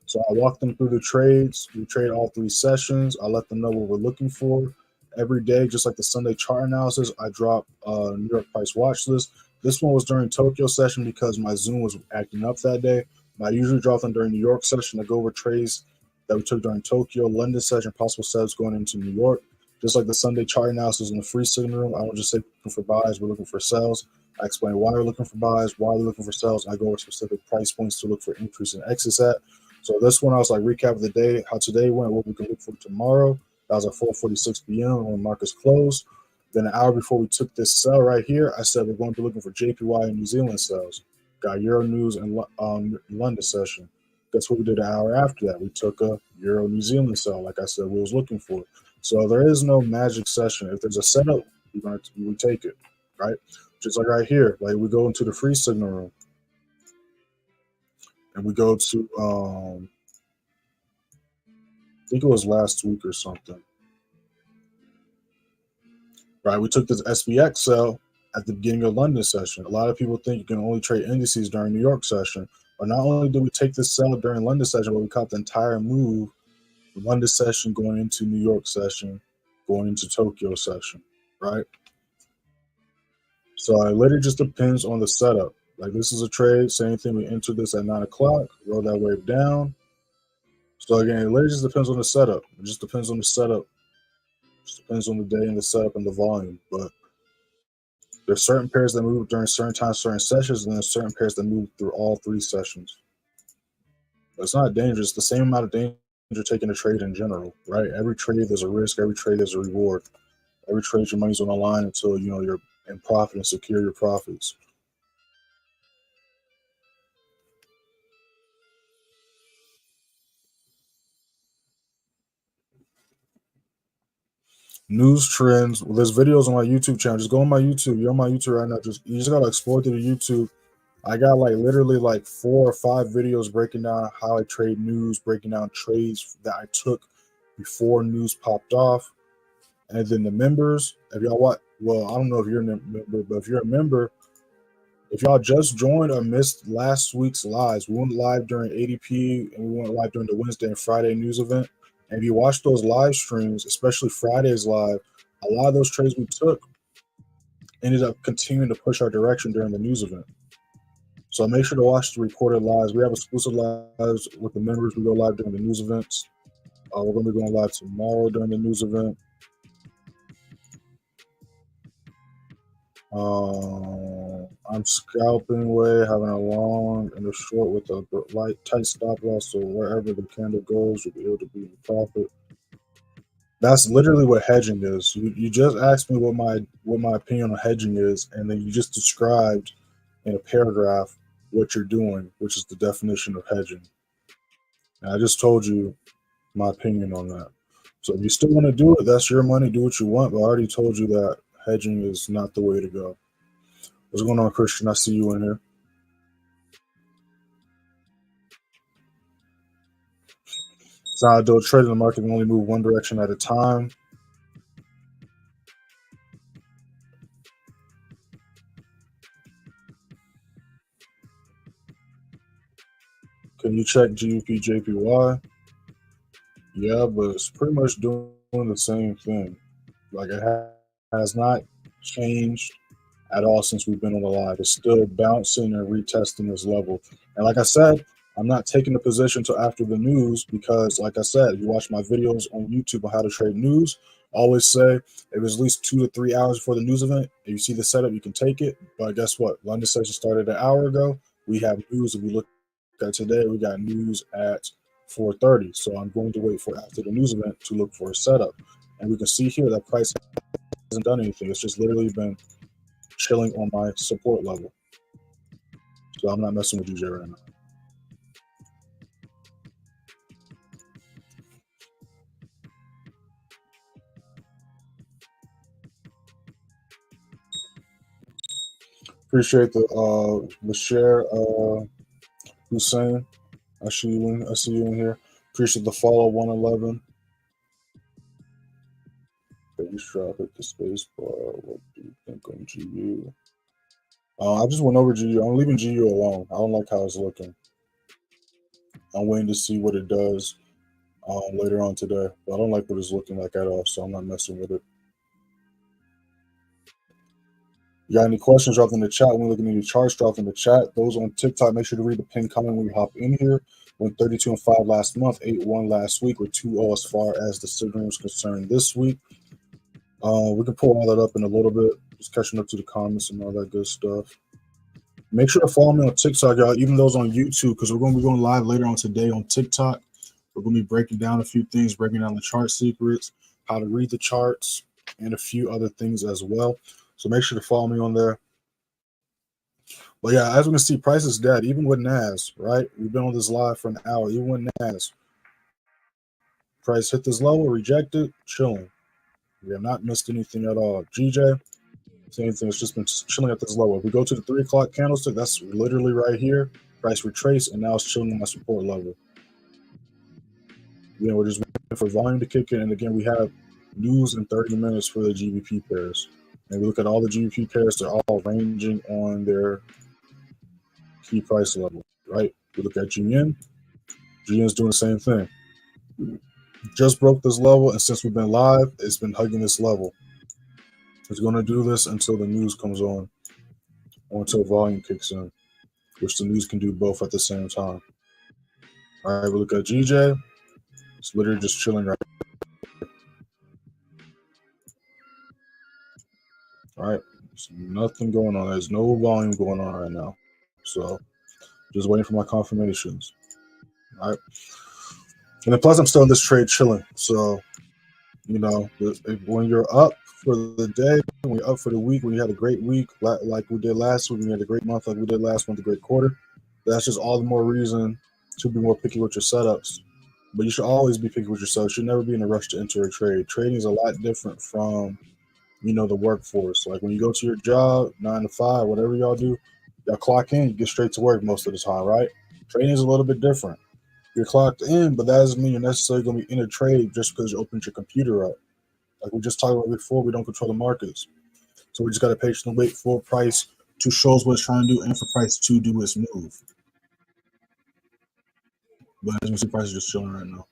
Speaker 1: So I walk them through the trades. We trade all 3 sessions. I let them know what we're looking for every day, just like the Sunday chart analysis. I drop New York price watch list. This one was during Tokyo session because my Zoom was acting up that day. I usually drop them during New York session to go over trades that we took during Tokyo, London session, possible setups going into New York. Just like the Sunday chart analysis in the free signal room, I don't just say looking for buys, we're looking for sells. I explain why we're looking for buys, why we're looking for sells. I go over specific price points to look for increase in exits at. So this one, I was like recap of the day, how today went, what we can look for tomorrow. That was at 4:46 p.m. when markets closed. Then an hour before we took this sell right here, I said we're going to be looking for JPY and New Zealand sells. Got Euro news and London session. Guess what we did an hour after that? We took a Euro New Zealand sell, like I said we was looking for. So there is no magic session. If there's a setup, we take it, right? Just like right here, like we go into the free signal room and we go to I think it was last week or something. Right, we took this SPX sell at the beginning of London session. A lot of people think you can only trade indices during New York session. But not only did we take this sell during London session, but we caught the entire move, London session going into New York session, going into Tokyo session, right? So it literally just depends on the setup. Like this is a trade, same thing. We entered this at 9 o'clock, roll that wave down. So again, it literally just depends on the setup. It just depends on the setup. It just depends on the day and the setup and the volume. But there's certain pairs that move during certain times, certain sessions, and there's certain pairs that move through all 3 sessions. But it's not dangerous. It's the same amount of danger taking a trade in general, right? Every trade there's a risk. Every trade there's a reward. Every trade your money's on the line until you're in profit and secure your profits. News trends. Well, there's videos on my YouTube channel. Just go on my YouTube. You're on my YouTube right now. You just gotta explore through the YouTube. I got like literally like 4 or 5 videos breaking down how I trade news, breaking down trades that I took before news popped off. And then the members, if y'all watch, well, I don't know if you're a member, but if you're a member, if y'all just joined or missed last week's lives, we went live during ADP and we went live during the Wednesday and Friday news event. And if you watch those live streams, especially Friday's live, a lot of those trades we took ended up continuing to push our direction during the news event. So make sure to watch the recorded lives. We have exclusive lives with the members. We go live during the news events. We're going to be going live tomorrow during the news event. I'm scalping way, having a long and a short with a light tight stop loss. So wherever the candle goes, you'll be able to be in profit. That's literally what hedging is. You just asked me what my opinion on hedging is, and then you just described in a paragraph what you're doing, which is the definition of hedging. And I just told you my opinion on that. So if you still want to do it, that's your money. Do what you want. But I already told you that hedging is not the way to go. What's going on, Christian? I see you in here. So I do trade in the market can only move one direction at a time. Can you check GBPJPY? Yeah, but it's pretty much doing the same thing. Like it has not changed at all since we've been on the live. It's still bouncing and retesting this level. And like I said, I'm not taking the position until after the news because, like I said, if you watch my videos on YouTube on how to trade news, I always say if it's at least 2 to 3 hours before the news event, if you see the setup, you can take it. But guess what? London session started an hour ago. We have news. If we look at today, we got news at 4:30. So I'm going to wait for after the news event to look for a setup. And we can see here that price hasn't done anything. It's just literally been chilling on my support level. So I'm not messing with DJ right now. Appreciate the share, Hussein. I see you in here. Appreciate the follow 111. Base drop at the space bar. What do you think on GU? I just went over GU. I'm leaving GU alone. I don't like how it's looking. I'm waiting to see what it does later on today. But I don't like what it's looking like at all, so I'm not messing with it. You got any questions, drop in the chat. When we're looking at any charts, drop in the chat. Those on TikTok, make sure to read the pinned comment when you hop in here. Went 32 and 5 last month, 8-1 last week, with 2-0 as far as the signal is concerned this week. We can pull all that up in a little bit. Just catching up to the comments and all that good stuff. Make sure to follow me on TikTok, y'all, even those on YouTube, because we're going to be going live later on today on TikTok. We're going to be breaking down a few things, breaking down the chart secrets, how to read the charts, and a few other things as well. So make sure to follow me on there. But yeah, as we can see, price is dead, even with NAS, right? We've been on this live for an hour, even with NAS. Price hit this level, rejected, chilling. We have not missed anything at all. GJ, same thing. It's just been chilling at this level. If we go to the 3 o'clock candlestick, that's literally right here. Price retrace, and now it's chilling on my support level. You know, we're just waiting for volume to kick in. And again, we have news in 30 minutes for the GBP pairs. And we look at all the GBP pairs, they're all ranging on their key price level, right? We look at GN. GN's doing the same thing. Just broke this level, and since we've been live, it's been hugging this level. It's going to do this until the news comes on, or until volume kicks in, which the news can do both at the same time. All right, we look at GJ. It's literally just chilling right here. All right, there's nothing going on. There's no volume going on right now. So just waiting for my confirmations. All right. And then plus I'm still in this trade chilling. So, you know, when you're up for the day, when you're up for the week, when you had a great week like we did last week, when you had a great month like we did last month, a great quarter, that's just all the more reason to be more picky with your setups. But you should always be picky with yourself. You should never be in a rush to enter a trade. Trading is a lot different from, you know, the workforce. Like when you go to your job, 9 to 5, whatever y'all do, y'all clock in, you get straight to work most of the time, right? Trading is a little bit different. You're clocked in, but that doesn't mean you're necessarily going to be in a trade just because you opened your computer up. Like we just talked about before, we don't control the markets. So we just got to patiently wait for price to show us what it's trying to do and for price to do its move. But as you can see, price is just chilling right now.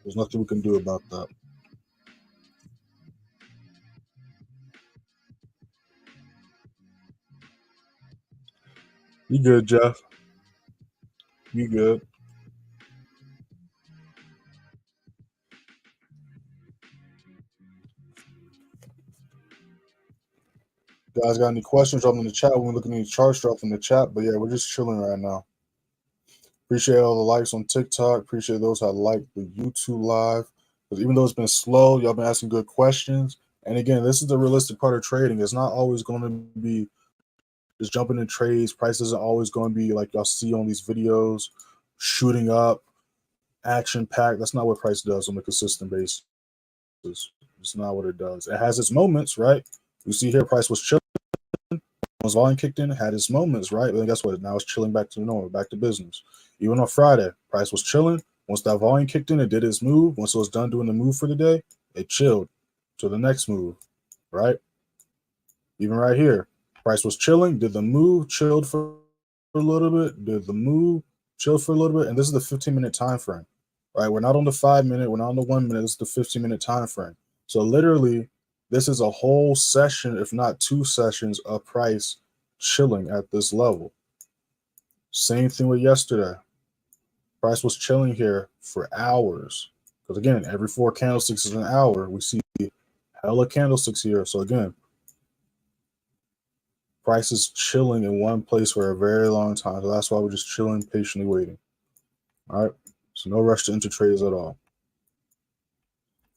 Speaker 1: There's nothing we can do about that. You good, Jeff? You good? Guys, got any questions? Drop them in the chat. We're looking at any charts, drop them in the chat. But yeah, we're just chilling right now. Appreciate all the likes on TikTok. Appreciate those that like the YouTube live. Because even though it's been slow, y'all been asking good questions. And again, this is the realistic part of trading. It's not always going to be just jumping in trades. Price isn't always going to be like y'all see on these videos, shooting up, action packed. That's not what price does on a consistent basis. It's not what it does. It has its moments, right? You see here, price was chilling. Once volume kicked in, it had its moments, right? But guess what? Now it's chilling back to normal, back to business. Even on Friday, price was chilling. Once that volume kicked in, it did its move. Once it was done doing the move for the day, it chilled to the next move, right? Even right here, price was chilling, did the move, chilled for a little bit, did the move, chilled for a little bit, and this is the 15-minute time frame, right? We're not on the 5-minute, we're not on the 1 minute. This is the 15-minute time frame. So literally, this is a whole session, if not 2 sessions, of price chilling at this level. Same thing with yesterday. Price was chilling here for hours. Because again, every 4 candlesticks is an hour. We see hella candlesticks here. So again, price is chilling in one place for a very long time. So that's why we're just chilling, patiently waiting. All right. So no rush to enter trades at all.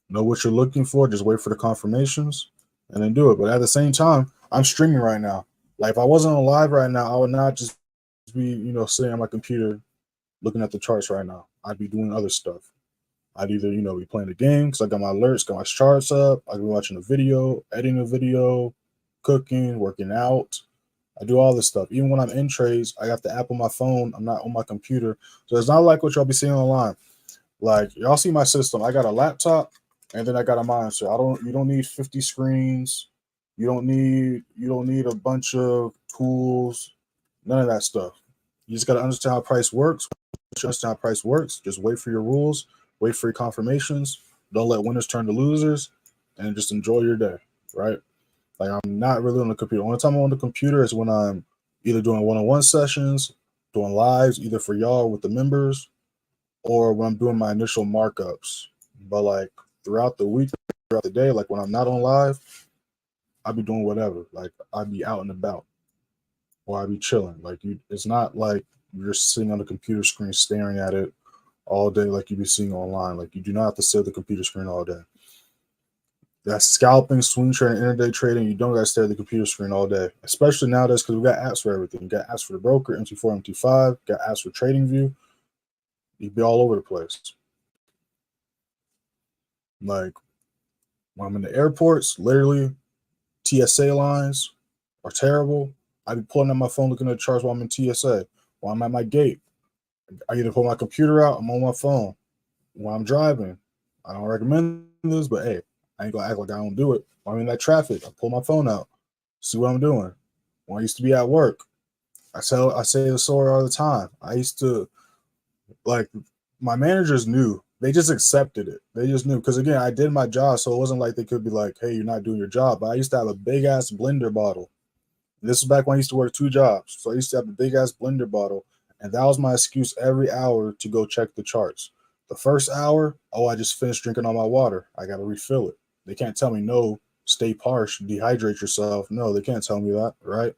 Speaker 1: Know what you're looking for. Just wait for the confirmations and then do it. But at the same time, I'm streaming right now. Like if I wasn't on live right now, I would not just be, you know, sitting on my computer looking at the charts right now. I'd be doing other stuff. I'd either, you know, be playing the game because I got my alerts, got my charts up. I'd be watching a video, editing a video, cooking, working out. I do all this stuff. Even when I'm in trades, I got the app on my phone. I'm not on my computer. So it's not like what y'all be seeing online. Like y'all see my system. I got a laptop and then I got a monitor. You don't need 50 screens. You don't need a bunch of tools. None of that stuff. You just got to understand how price works. Once you understand how price works, just wait for your rules, wait for your confirmations. Don't let winners turn to losers, and just enjoy your day, right? Like, I'm not really on the computer. Only time I'm on the computer is when I'm either doing one-on-one sessions, doing lives, either for y'all with the members, or when I'm doing my initial markups. But like throughout the week, throughout the day, like when I'm not on live, I'll be doing whatever. Like I'll be out and about, or I'll be chilling. Like it's not like you're sitting on the computer screen staring at it all day like you be seeing online. Like you do not have to sit at the computer screen all day. That's scalping, swing trading, intraday trading. You don't got to stare at the computer screen all day, especially nowadays because we got apps for everything. You got apps for the broker, MT4, MT5, got apps for trading view. You be all over the place. Like when I'm in the airports, literally TSA lines are terrible. I be pulling out my phone looking at the charts while I'm in TSA. While I'm at my gate, I either pull my computer out, I'm on my phone. While I'm driving, I don't recommend this, but hey, I ain't gonna act like I don't do it. While I'm in that traffic, I pull my phone out, see what I'm doing. When I used to be at work, I say the story all the time. I used to, like, my managers knew. They just accepted it. They just knew because again, I did my job, so it wasn't like they could be like, "Hey, you're not doing your job." But I used to have a big ass blender bottle. And this was back when I used to work 2 jobs, so I used to have a big ass blender bottle, and that was my excuse every hour to go check the charts. The first hour, oh, I just finished drinking all my water. I got to refill it. They can't tell me no. Stay harsh, dehydrate yourself. No, they can't tell me that, right?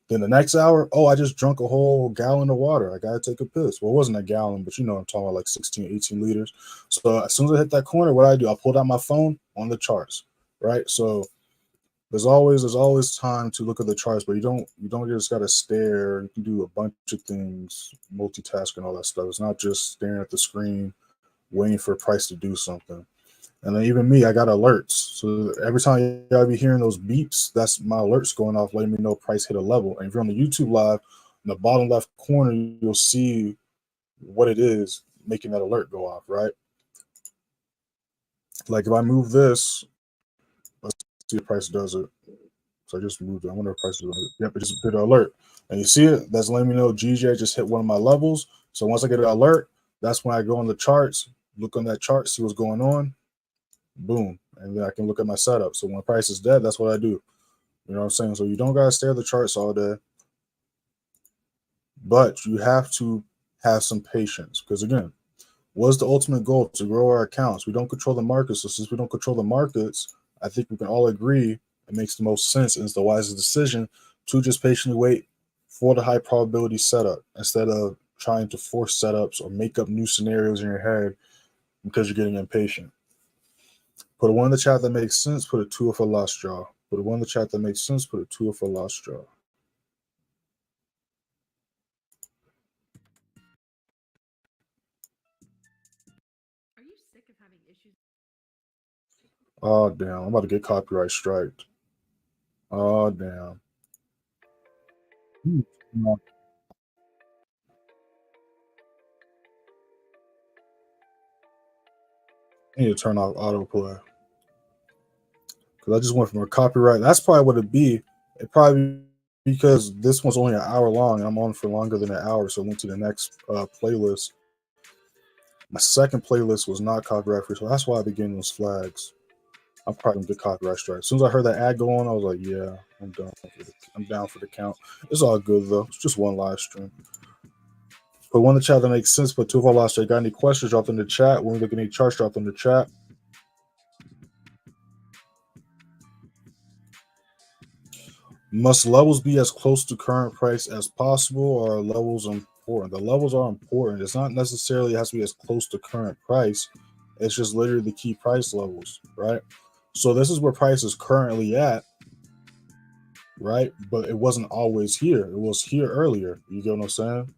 Speaker 1: Then the next hour, oh, I just drunk a whole gallon of water. I got to take a piss. Well, it wasn't a gallon, but you know what I'm talking about, like 16, 18 liters. So as soon as I hit that corner, what I do, I pulled out my phone on the charts, right? So there's always time to look at the charts, but you don't just gotta stare. You can do a bunch of things, multitask and all that stuff. It's not just staring at the screen, waiting for a price to do something. And then even me, I got alerts. So every time y'all be hearing those beeps, that's my alerts going off, letting me know price hit a level. And if you're on the YouTube live, in the bottom left corner, you'll see what it is making that alert go off, right? Like if I move this, let's see if price does it. So I just moved it. I wonder if price is doing it. Yep, it just did an alert. And you see it? That's letting me know GJ just hit one of my levels. So once I get an alert, that's when I go on the charts, look on that chart, see what's going on. Boom. And then I can look at my setup. So when price is dead, that's what I do. You know what I'm saying? So you don't gotta stare at the charts all day. But you have to have some patience. Because again, what's the ultimate goal? To grow our accounts. We don't control the markets. So since we don't control the markets, I think we can all agree it makes the most sense and is the wisest decision to just patiently wait for the high probability setup instead of trying to force setups or make up new scenarios in your head because you're getting impatient. Put a 1 in the chat that makes sense, put a 2 if a lost draw. Put a 1 in the chat that makes sense, put a 2 if a lost draw.
Speaker 2: Are you sick of having issues?
Speaker 1: Oh, damn. I'm about to get copyright striked. Oh, damn. I need to turn off autoplay. Because I just went from a copyright. That's probably what it'd be. It probably because this one's only an hour long and I'm on for longer than an hour. So I went to the next playlist. My second playlist was not copyright free. So that's why I be getting those flags. I'm probably gonna get copyright strike. As soon as I heard that ad go on, I was like, yeah, I'm down for the count. It's all good though. It's just one live stream. Put 1 in the chat that makes sense. Put 2 if I lost. Got any questions? Drop in the chat. When we look at any charts, drop in the chat. Must levels be as close to current price as possible, or are levels important? The levels are important. It's not necessarily has to be as close to current price. It's just literally the key price levels, right? So this is where price is currently at, right? But it wasn't always here. It was here earlier. You get what I'm saying?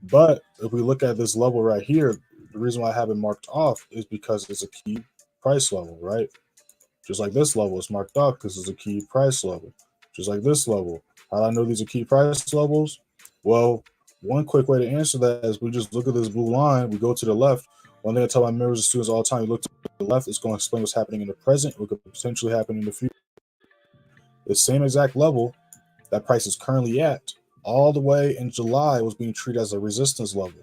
Speaker 1: But if we look at this level right here, the reason why I have it marked off is because it's a key price level, right? Just like this level is marked off because it's a key price level. Just like this level. How do I know these are key price levels? Well, one quick way to answer that is we just look at this blue line, we go to the left. One thing I tell my members and students all the time, you look to the left, it's going to explain what's happening in the present, what could potentially happen in the future. The same exact level that price is currently at all the way in July, it was being treated as a resistance level.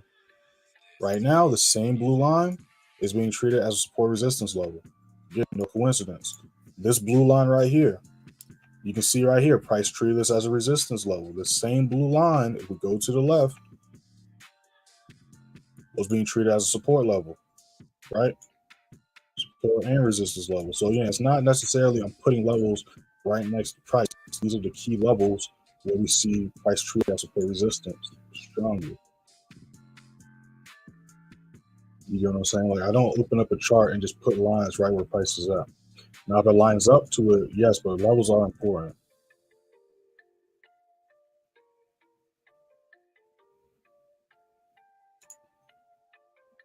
Speaker 1: Right now, the same blue line is being treated as a support resistance level. Again, no coincidence. This blue line right here, you can see right here, price treated this as a resistance level. The same blue line, if we go to the left, was being treated as a support level, right? Support and resistance level. So yeah, it's not necessarily I'm putting levels right next to price. These are the key levels where we see price treated as support resistance strongly. You know what I'm saying? Like I don't open up a chart and just put lines right where price is at. Now if it lines up to it, yes, but levels are important.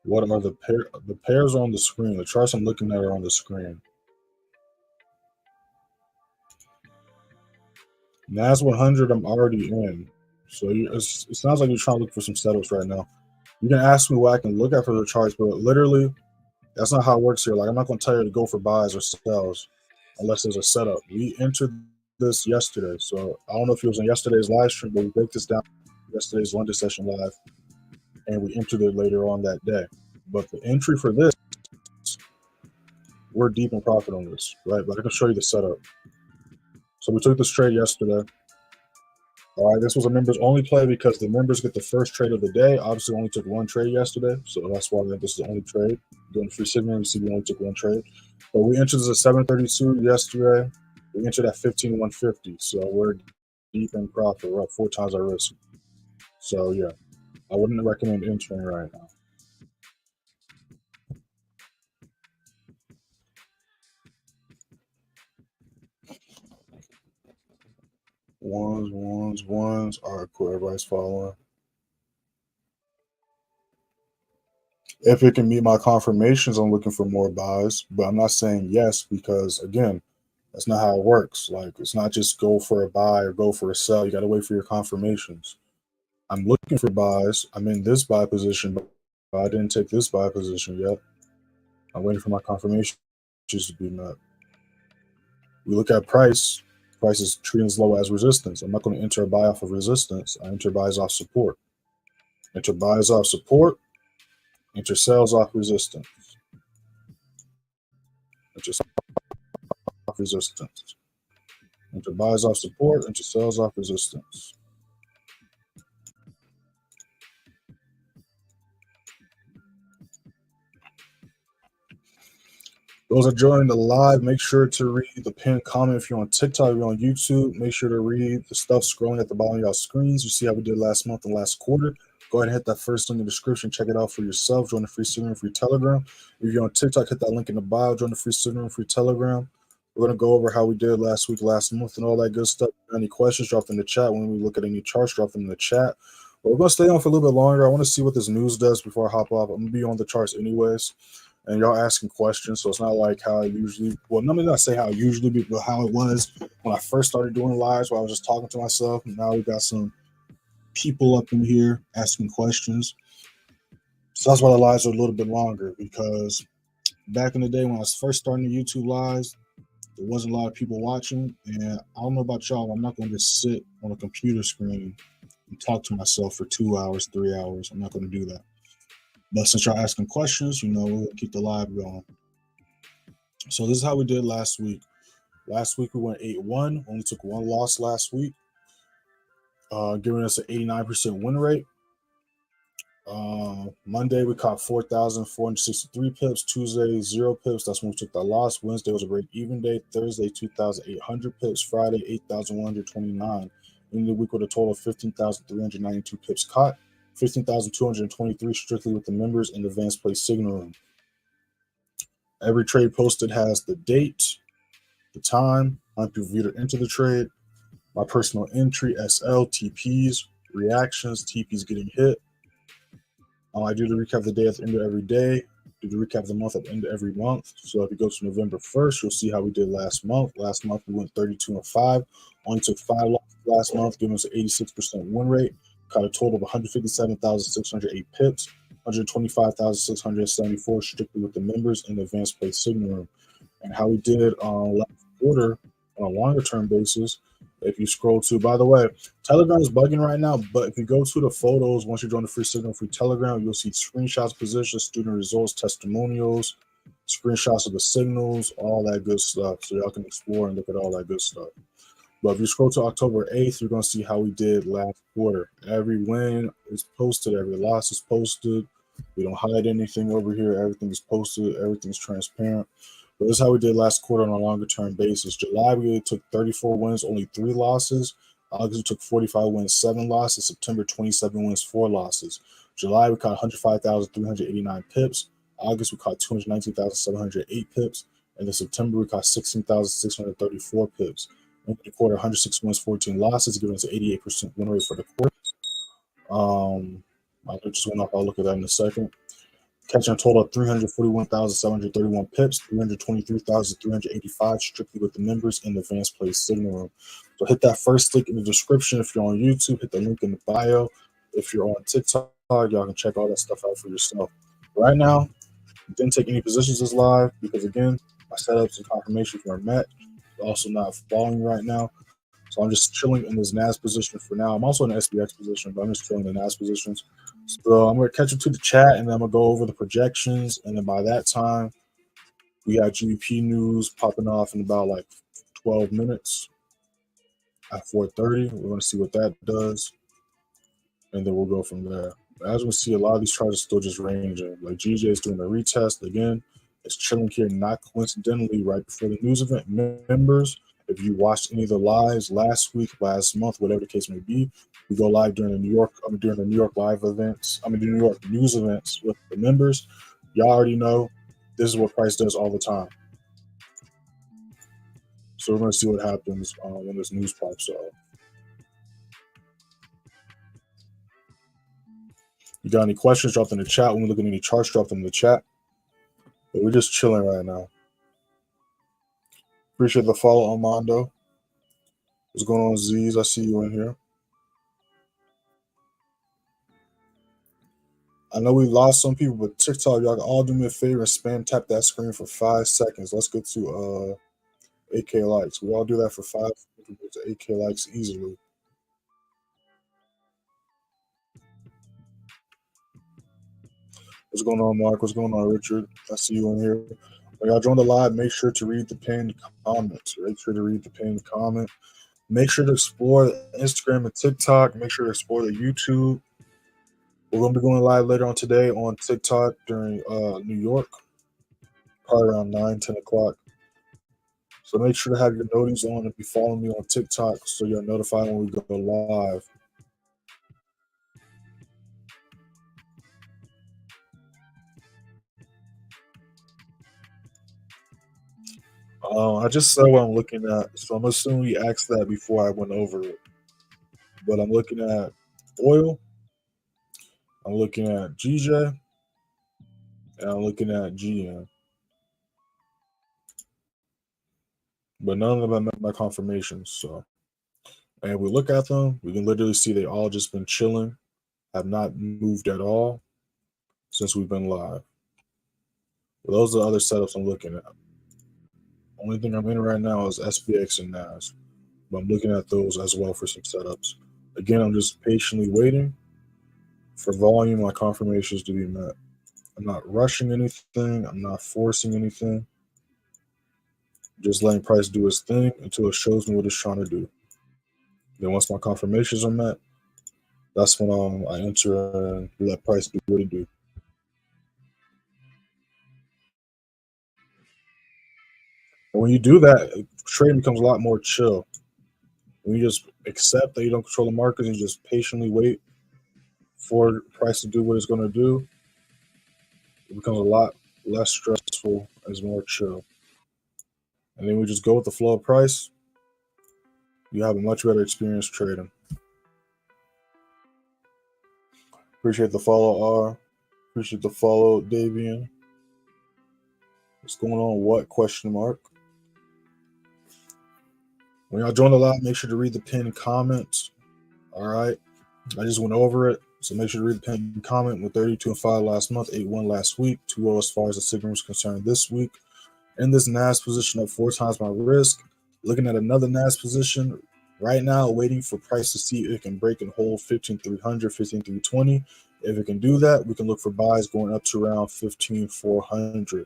Speaker 1: What are the pair? The pairs on the screen. The charts I'm looking at are on the screen. NAS100, I'm already in. So it sounds like you're trying to look for some setups right now. You can ask me what I can look at for the charts, but literally, that's not how it works here. Like I'm not going to tell you to go for buys or sells unless there's a setup. We entered this yesterday, so I don't know if it was in yesterday's live stream, but we break this down yesterday's London session live, and we entered it later on that day. But the entry for this, we're deep in profit on this, right? But I can show you the setup. So we took this trade yesterday. All right, this was a members only play because the members get the first trade of the day. Obviously, we only took one trade yesterday, so that's why this is the only trade. Doing free signal, you see we only took one trade. But we entered this at 732 yesterday. We entered at 15,150, so we're deep in profit. We're up 4 times our risk. So yeah, I wouldn't recommend entering right now. Ones. All right, cool. Everybody's following. If it can meet my confirmations, I'm looking for more buys, but I'm not saying yes because, again, that's not how it works. Like, it's not just go for a buy or go for a sell. You got to wait for your confirmations. I'm looking for buys. I'm in this buy position, but I didn't take this buy position yet. I'm waiting for my confirmations to be met. We look at price. Price is treating as low as resistance. I'm not going to enter a buy off of resistance. I enter buys off support. Enter buys off support. Enter sells off resistance. Enter off resistance. Enter buys off support. Enter sells off resistance. Those are joining the live. Make sure to read the pinned comment. If you're on TikTok, if you're on YouTube, make sure to read the stuff scrolling at the bottom of y'all screens. You see how we did last month and last quarter. Go ahead and hit that first link in the description. Check it out for yourself. Join the free Signal, free Telegram. If you're on TikTok, hit that link in the bio. Join the free Signal, free Telegram. We're going to go over how we did last week, last month, and all that good stuff. Any questions, drop them in the chat. When we look at any charts, drop them in the chat. But we're going to stay on for a little bit longer. I want to see what this news does before I hop off. I'm going to be on the charts anyways. And y'all asking questions, so it's not like how I usually, well, let me not say how I usually be, but how it was when I first started doing lives where I was just talking to myself. And now we got some people up in here asking questions. So that's why the lives are a little bit longer, because back in the day when I was first starting the YouTube lives, there wasn't a lot of people watching. And I don't know about y'all, I'm not going to just sit on a computer screen and talk to myself for 2 hours, 3 hours. I'm not going to do that. But since y'all asking questions, we'll keep the live going. So this is how we did last week. Last week we went 8-1. Only took one loss last week, giving us an 89% win rate. Monday we caught 4,463 pips. Tuesday 0 pips. That's when we took that loss. Wednesday was a break even day. Thursday 2,800 pips. Friday 8,129. In the week with a total of 15,392 pips caught. 15,223 strictly with the members in the advanced play signal room. Every trade posted has the date, the time, how people viewed it into the trade, my personal entry, SL, TPs, reactions, TPs getting hit. I do the recap of the day at the end of every day, do the recap of the month at the end of every month. So if you go to November 1st, you'll see how we did last month. Last month we went 32-5, only took 5 losses last month, giving us an 86% win rate. Caught a total of 157,608 pips, 125,674 strictly with the members in the advanced play signal room. And how we did last quarter on a longer term basis If you scroll to, by the way, Telegram is bugging right now, but if you go to the photos, once you join the free signal free Telegram, you'll see screenshots, positions, student results, testimonials, screenshots of the signals, all that good stuff. So y'all can explore and look at all that good stuff. But if you scroll to October 8th, you're going to see how we did last quarter. Every win is posted, every loss is posted. We don't hide anything over here. Everything is posted, everything's transparent. But this is how we did last quarter on a longer term basis. July, we took 34 wins, only 3 losses. August, we took 45 wins, 7 losses. September, 27 wins, 4 losses. July, we caught 105,389 pips. August, we caught 219,708 pips. And in September, we caught 16,634 pips. In the quarter, 106 wins, 14 losses, giving us an 88% win rate for the quarter. I just went up. I'll look at that in a second. Catching a total of 341,731 pips, 323,385 strictly with the members in the advanced play signal room. So hit that first link in the description if you're on YouTube. Hit the link in the bio. If you're on TikTok, y'all can check all that stuff out for yourself. Right now, didn't take any positions this live because, again, my setups and confirmations were met. Also not falling right now. So I'm just chilling in this NAS position for now. I'm also in the SPX position, but I'm just chilling in the NAS positions. So I'm going to catch up to the chat, and then I'm going to go over the projections. And then by that time, we got GBP news popping off in about like 12 minutes at 4:30. We're going to see what that does, and then we'll go from there. As we see, a lot of these charts are still just ranging. Like GJ is doing a retest again. It's chilling here, not coincidentally, right before the news event. Members, if you watched any of the lives last week, last month, whatever the case may be, we go live during the New York live events. The New York news events with the members. Y'all already know this is what price does all the time. So we're going to see what happens when this news pops up. You got any questions? Drop them in the chat. When we look at any charts, drop them in the chat. But we're just chilling right now. Appreciate the follow, Armando. What's going on, Z's? I see you in here. I know we lost some people, but TikTok, y'all can all do me a favor and spam tap that screen for 5 seconds. Let's get to 8K likes. We all do that for 5 seconds to 8K likes easily. What's going on, Mark? What's going on, Richard? I see you in here. When y'all join the live, make sure to read the pinned comments. Make sure to read the pinned comment. Make sure to explore Instagram and TikTok. Make sure to explore the YouTube. We're going to be going live later on today on TikTok during New York, probably around 9, 10 o'clock. So make sure to have your notifications on and be following me on TikTok so you're notified when we go live. I just said what I'm looking at, so I'm assuming you asked that before I went over it. But I'm looking at oil, I'm looking at GJ, and I'm looking at GM. But none of them met my confirmations. So, and we look at them, we can literally see they all just been chilling, have not moved at all since we've been live. But those are the other setups I'm looking at. Only thing I'm in right now is SPX and NAS, but I'm looking at those as well for some setups. Again, I'm just patiently waiting for volume and confirmations to be met. I'm not rushing anything. I'm not forcing anything. Just letting price do its thing until it shows me what it's trying to do. Then once my confirmations are met, that's when I enter and let price do what it do. And when you do that, trading becomes a lot more chill. When you just accept that you don't control the market and you just patiently wait for price to do what it's going to do, it becomes a lot less stressful and it's more chill. And then we just go with the flow of price. You have a much better experience trading. Appreciate the follow, R. Appreciate the follow, Davian. What's going on? What? Question mark. When y'all join the live, make sure to read the pinned comments. All right. I just went over it. So make sure to read the pinned comment with 32 and 5 last month, 8-1 last week, 2-0 as far as the signal is concerned this week. In this NAS position up 4 times my risk. Looking at another NAS position Right now, waiting for price to see if it can break and hold 15,300, 15,320. If it can do that, we can look for buys going up to around 15,400.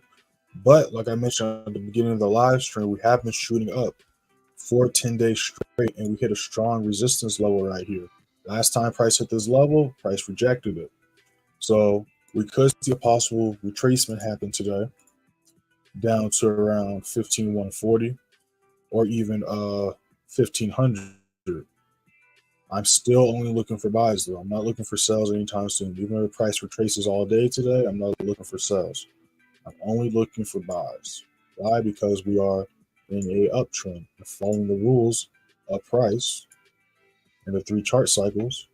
Speaker 1: But like I mentioned at the beginning of the live stream, we have been shooting up for 10 days straight, and we hit a strong resistance level right here. Last time price hit this level, price rejected it. So we could see a possible retracement happen today down to around 15,140 or even 1,500. I'm still only looking for buys though. I'm not looking for sells anytime soon. Even if the price retraces all day today, I'm not looking for sells. I'm only looking for buys. Why? Because we are in a uptrend and following the rules of price in the 3 chart cycles.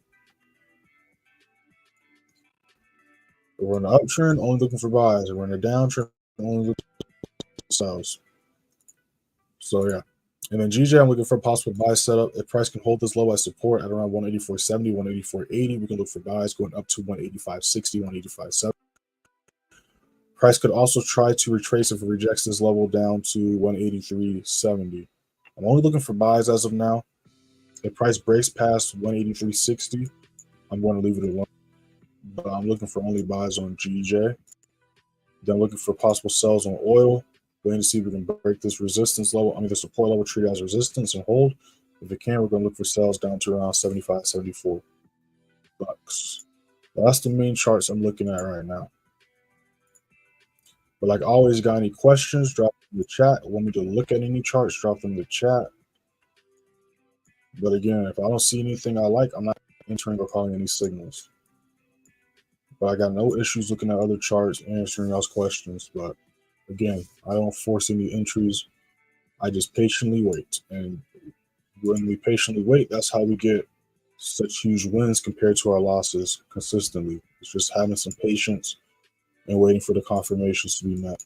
Speaker 1: If we're in an uptrend, only looking for buys. If we're in a downtrend, only looking for sells. So yeah. And then GJ, I'm looking for a possible buy setup. If price can hold this low as support at around 184.70, 184.80, we can look for buys going up to 185.60, 185.70. Price could also try to retrace if it rejects this level down to 183.70. I'm only looking for buys as of now. If price breaks past 183.60, I'm going to leave it alone. But I'm looking for only buys on GJ. Then looking for possible sells on oil. Waiting to see if we can break this resistance level. I mean, the support level, treat as resistance and hold. If it can, we're going to look for sells down to around 75, 74 bucks. But that's the main charts I'm looking at right now. But like always, got any questions, drop them in the chat. Want me to look at any charts, drop them in the chat. But again, if I don't see anything I like, I'm not entering or calling any signals. But I got no issues looking at other charts, answering y'all's questions. But again, I don't force any entries. I just patiently wait. And when we patiently wait, that's how we get such huge wins compared to our losses consistently. It's just having some patience and waiting for the confirmations to be met.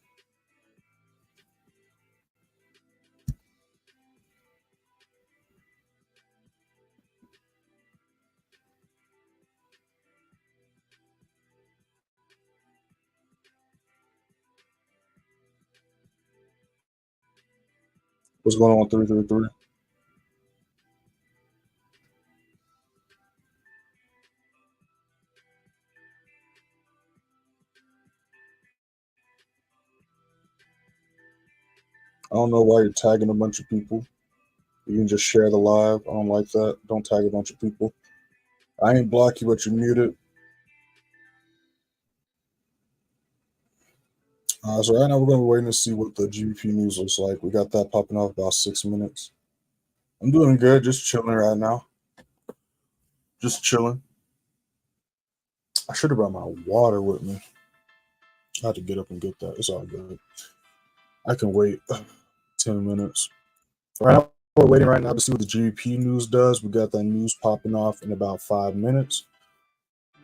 Speaker 1: What's going on, 333? I don't know why you're tagging a bunch of people. You can just share the live. I don't like that. Don't tag a bunch of people. I ain't block you, but you're muted. So right now we're going to be waiting to see what the GBP news looks like. We got that popping off about 6 minutes. I'm doing good, just chilling right now. Just chilling. I should have brought my water with me. I had to get up and get that. It's all good. I can wait 10 minutes. Right now, we're waiting right now to see what the GBP news does. We got that news popping off in about 5 minutes.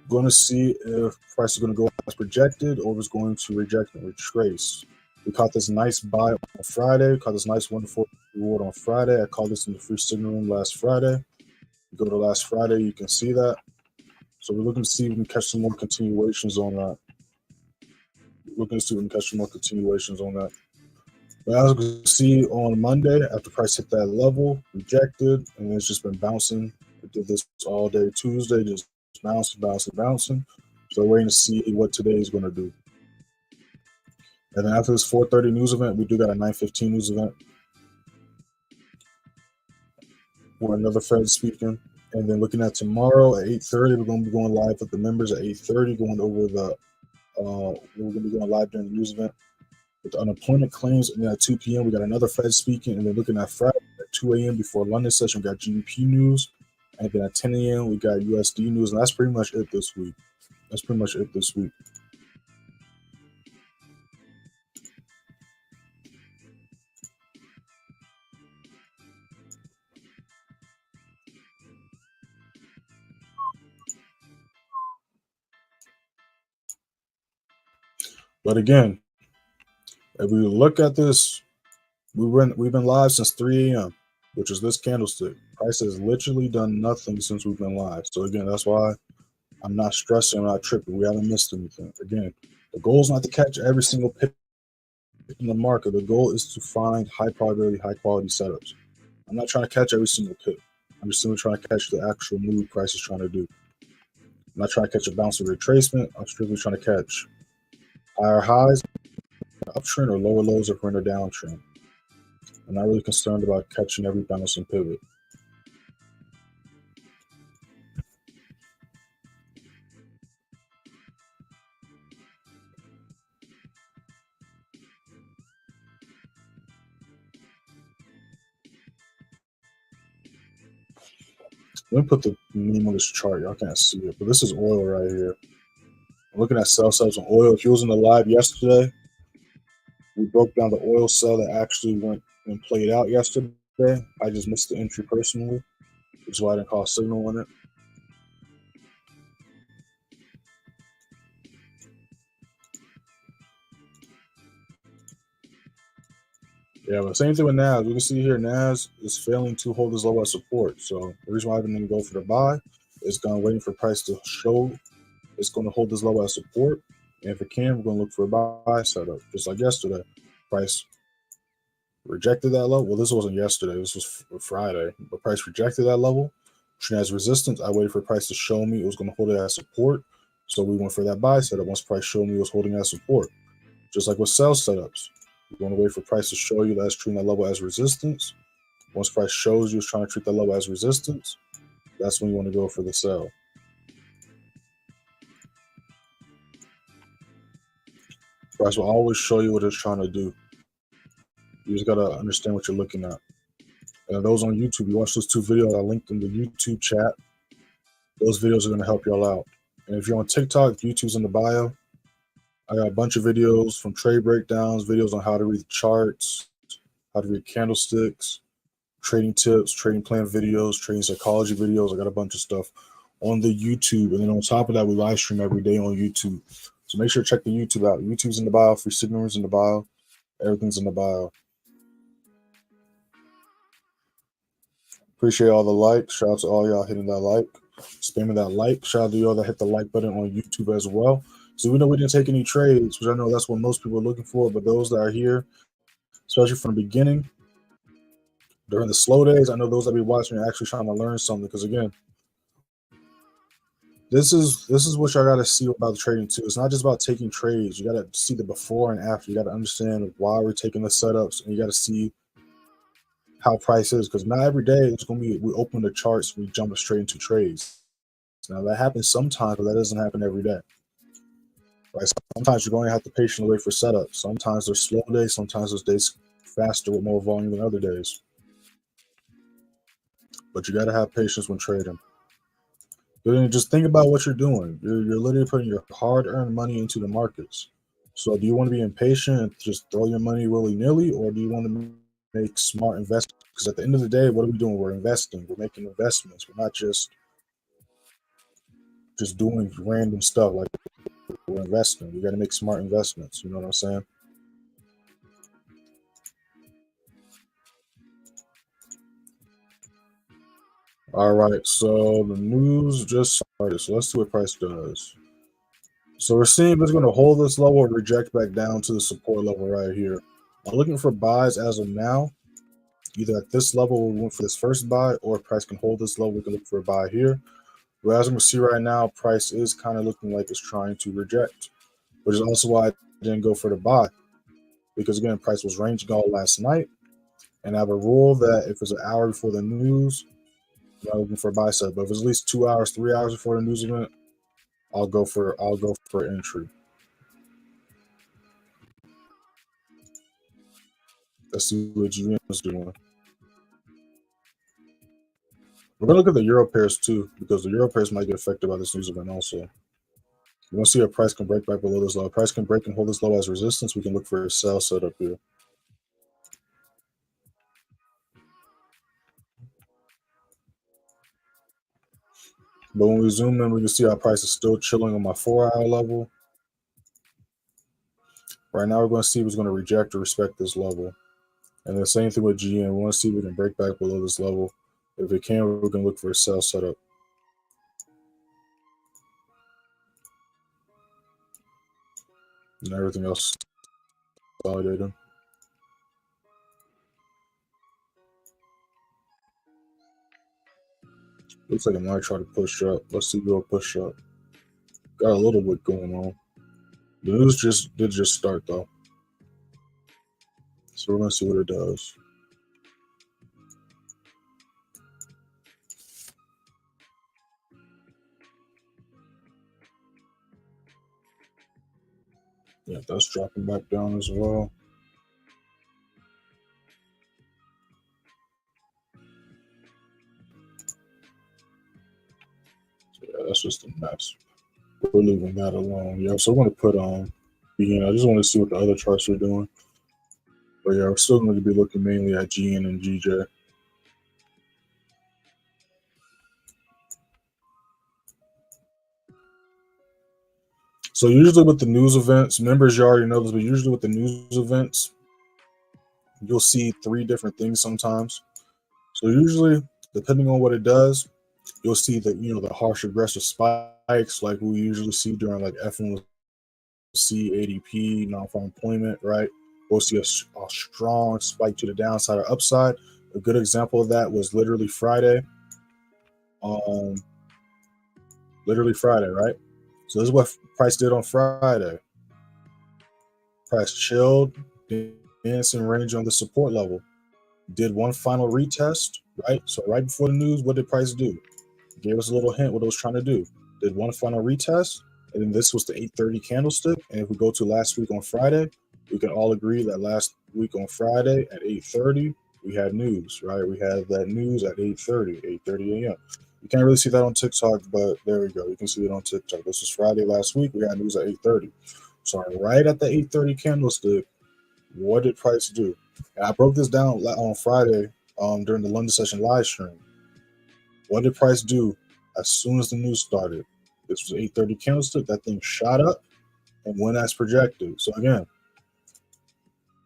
Speaker 1: Going to see if price is going to go as projected or if it's going to reject and retrace. We caught this nice buy on Friday. We caught this nice wonderful reward on Friday. I called this in the free signal room last Friday. You go to last Friday, you can see that. So we're looking to see if we can catch some more continuations on that. Looking to see if we can catch some more continuations on that. But as we can see on Monday, after price hit that level, rejected, and it's just been bouncing. We did this all day Tuesday, just bouncing. So we're waiting to see what today is going to do. And then after this 4:30 news event, we do got a 9:15 news event where another Fed speaking. And then looking at tomorrow at 8:30, we're going to be going live with the members at 8:30, going over the we're going to be going live during the news event with the unemployment claims. And then at 2 p.m., we got another Fed speaking. And then looking at Friday at 2 a.m. before London session, we got GBP news. And then at 10 a.m., we got USD news. And that's pretty much it this week. But again, if we look at this, we've been live since 3 a.m., which is this candlestick. Price has literally done nothing since we've been live. So again, that's why I'm not stressing, I'm not tripping. We haven't missed anything. Again, the goal is not to catch every single pip in the market. The goal is to find high probability, high quality setups. I'm not trying to catch every single pip. I'm just simply trying to catch the actual move price is trying to do. I'm not trying to catch a bounce or retracement. I'm strictly trying to catch higher highs, uptrend, or lower lows if we're in a downtrend. I'm not really concerned about catching every bounce and pivot. Let me put the name on this chart. Y'all can't see it, but this is oil right here. I'm looking at sell size on oil. If you was in the live yesterday, we broke down the oil sell that actually went and played out yesterday. I just missed the entry personally, which is why I didn't call a signal on it. Yeah, but same thing with NAS. We can see here NAS is failing to hold this level of support. So the reason why I didn't go for the buy is going waiting for price to show it's going to hold this level of support. And if it can, we're going to look for a buy setup, just like yesterday. Price rejected that level. Well, this wasn't yesterday. This was Friday. But price rejected that level. As resistance, I waited for price to show me it was going to hold it as support. So we went for that buy setup. Once price showed me it was holding as support. Just like with sell setups. You want to wait for price to show you that it's treating that level as resistance. Once price shows you it's trying to treat that level as resistance, that's when you want to go for the sell. Price will always show you what it's trying to do. You just got to understand what you're looking at. And those on YouTube, you watch those two videos I linked in the YouTube chat. Those videos are going to help y'all out. And if you're on TikTok, YouTube's in the bio. I got a bunch of videos from trade breakdowns, videos on how to read charts, how to read candlesticks, trading tips, trading plan videos, trading psychology videos. I got a bunch of stuff on the YouTube. And then on top of that, we live stream every day on YouTube. So make sure to check the YouTube out. YouTube's in the bio, free signals in the bio, everything's in the bio. Appreciate all the likes. Shout out to all y'all hitting that like, spamming that like. Shout out to y'all that hit the like button on YouTube as well. So we know we didn't take any trades, which I know that's what most people are looking for. But those that are here, especially from the beginning, during the slow days, I know those that be watching are actually trying to learn something. Because again, this is what y'all got to see about the trading too. It's not just about taking trades. You got to see the before and after. You got to understand why we're taking the setups, and you got to see how price is, because not every day it's going to be we open the charts, we jump straight into trades. Now that happens sometimes, but that doesn't happen every day. Right? Sometimes you're going to have to patiently wait for setups. Sometimes there's slow days, sometimes there's days faster with more volume than other days. But you got to have patience when trading. But just think about what you're doing. You're literally putting your hard-earned money into the markets. So do you want to be impatient and just throw your money willy-nilly, or do you want to make smart investments? Because at the end of the day, what are we doing? We're investing. We're making investments. We're not just doing random stuff. Like, we're investing. You got to make smart investments. You know what I'm saying? All right. So the news just started. So let's see what price does. So we're seeing if it's going to hold this level or reject back down to the support level right here. I'm looking for buys as of now. Either at this level, we went for this first buy, or if price can hold this level, we can look for a buy here. But as we see right now, price is kind of looking like it's trying to reject, which is also why I didn't go for the buy. Because again, price was ranging all last night. And I have a rule that if it's an hour before the news, I'm not looking for a buy set. But if it's at least 2 hours, 3 hours before the news event, I'll go for entry. Let's see what GM is doing. We're gonna look at the euro pairs too, because the euro pairs might get affected by this news event also. We want to see if price can break back below this low. If price can break and hold this low as resistance, we can look for a sell setup here. But when we zoom in, we can see our price is still chilling on my 4-hour level. Right now, we're going to see if it's going to reject or respect this level. And the same thing with GM. We want to see if we can break back below this level. If it can, we're going to look for a sell setup. And everything else consolidated. Looks like it might try to push up. Let's see if it'll push up. Got a little bit going on. The news did just start though. So we're gonna see what it does. Yeah, that's dropping back down as well. So yeah, that's just a mess. We're leaving that alone. Yeah, so we're gonna put on. I just want to see what the other charts are doing. But yeah, we're still going to be looking mainly at GN and GJ. So usually with the news events, members, you already know this, but usually with the news events, you'll see 3 different things sometimes. So usually, depending on what it does, you'll see that, the harsh aggressive spikes like we usually see during like FOMC, ADP, non-farm employment, right? We'll see a strong spike to the downside or upside. A good example of that was literally Friday. Literally Friday, right? So this is what price did on Friday. Price chilled, dancing range on the support level. Did one final retest, right? So right before the news, what did price do? Gave us a little hint what it was trying to do. Did one final retest, and then this was the 8:30 candlestick. And if we go to last week on Friday, we can all agree that last week on Friday at 8:30, we had news, right? We had that news at 8:30 a.m. You can't really see that on TikTok, but there we go. You can see it on TikTok. This was Friday last week. We had news at 8:30. So right at the 8:30 candlestick, what did price do? And I broke this down on Friday during the London session live stream. What did price do as soon as the news started? This was 8:30 candlestick. That thing shot up and went as projected. So again,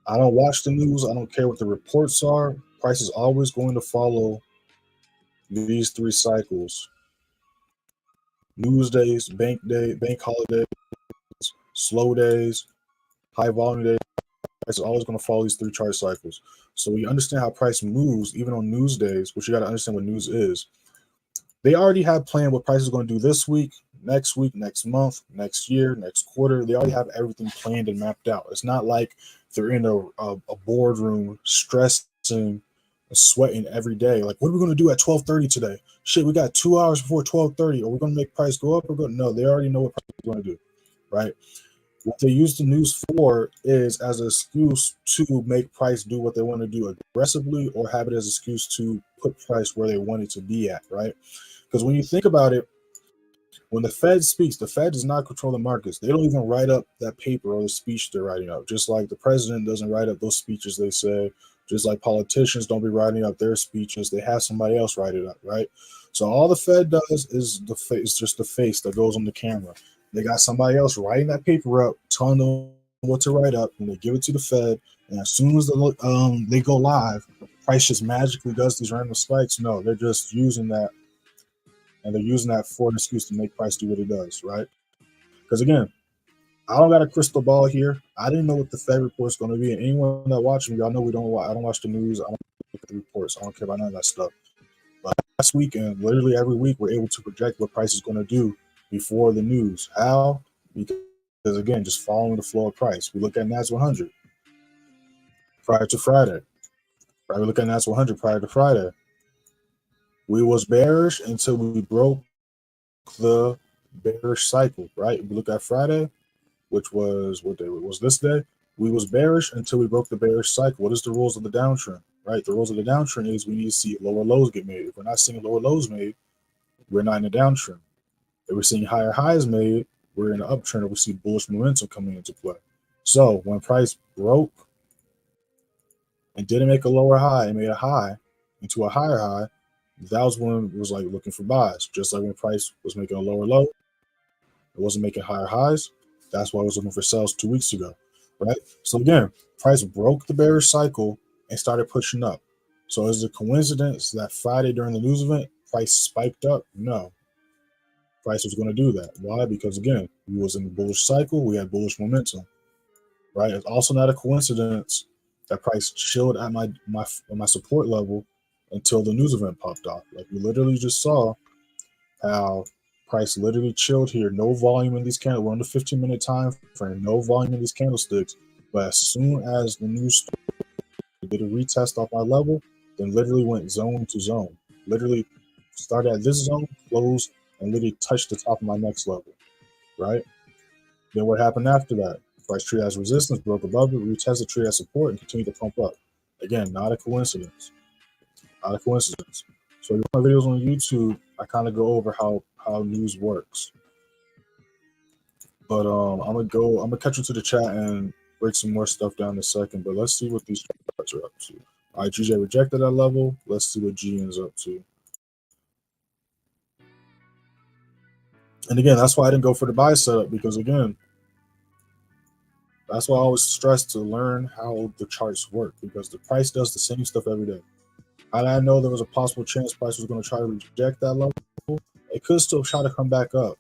Speaker 1: I don't watch the news. I don't care what the reports are. Price is always going to follow these 3 cycles: news days, bank holidays, slow days, high volume days. Price is always going to follow these 3 chart cycles. So we understand how price moves even on news days, which you got to understand what news is. They already have planned what price is going to do this week, next month, next year, next quarter. They already have everything planned and mapped out. It's not like they're in a boardroom stressing, sweating every day. Like, what are we going to do at 12:30 today? Shit, we got 2 hours before 12:30. Are we going to make price go up or go? No, they already know what price is going to do, right? What they use the news for is as an excuse to make price do what they want to do aggressively, or have it as an excuse to put price where they want it to be at, right? Because when you think about it, when the Fed speaks, the Fed does not control the markets. They don't even write up that paper or the speech they're writing up. Just like the president doesn't write up those speeches they say, just like politicians don't be writing up their speeches. They have somebody else write it up, right? So all the Fed does is just the face that goes on the camera. They got somebody else writing that paper up, telling them what to write up, and they give it to the Fed. And as soon as they go live, price just magically does these random spikes. No, they're just using that, and they're using that for an excuse to make price do what it does, right? Because again, I don't got a crystal ball here. I didn't know what the Fed report is going to be. And anyone that watches me, y'all know I don't watch the news. I don't look at the reports. I don't care about none of that stuff. But last week and literally every week, we're able to project what price is going to do before the news. How? Because again, just following the flow of price. We look at NAS100 prior to Friday. Right? We look at NAS100 prior to Friday. We was bearish until we broke the bearish cycle, right? We look at Friday, which was what day was this day? We was bearish until we broke the bearish cycle. What is the rules of the downtrend, right? The rules of the downtrend is we need to see lower lows get made. If we're not seeing lower lows made, we're not in a downtrend. If we're seeing higher highs made, we're in an uptrend, or we see bullish momentum coming into play. So when price broke and didn't make a lower high and made a high into a higher high, that was when it was like looking for buys. Just like when price was making a lower low, it wasn't making higher highs. That's why I was looking for sales 2 weeks ago, right? So again, price broke the bearish cycle and started pushing up. So is it a coincidence that Friday during the news event, price spiked up? No. Price was going to do that. Why? Because again, we was in the bullish cycle. We had bullish momentum, right? It's also not a coincidence that price chilled at my support level until the news event popped off. Like we literally just saw how price literally chilled here. No volume in these candles. We're on the 15-minute time frame. No volume in these candlesticks. But as soon as the news did a retest off my level, then literally went zone to zone. Literally started at this zone, closed, and literally touched the top of my next level, right? Then what happened after that? Price tree as resistance, broke above it, retested tree as support, and continued to pump up. Again, not a coincidence. Not a coincidence. So in my videos on YouTube, I kind of go over how news works. But I'm gonna catch you to the chat and break some more stuff down in a second. But let's see what these charts are up to. All right, GJ rejected that level. Let's see what G is up to. And again, that's why I didn't go for the buy setup, because again, that's why I always stress to learn how the charts work, because the price does the same stuff every day. How did I know there was a possible chance price was going to try to reject that level? It could still try to come back up.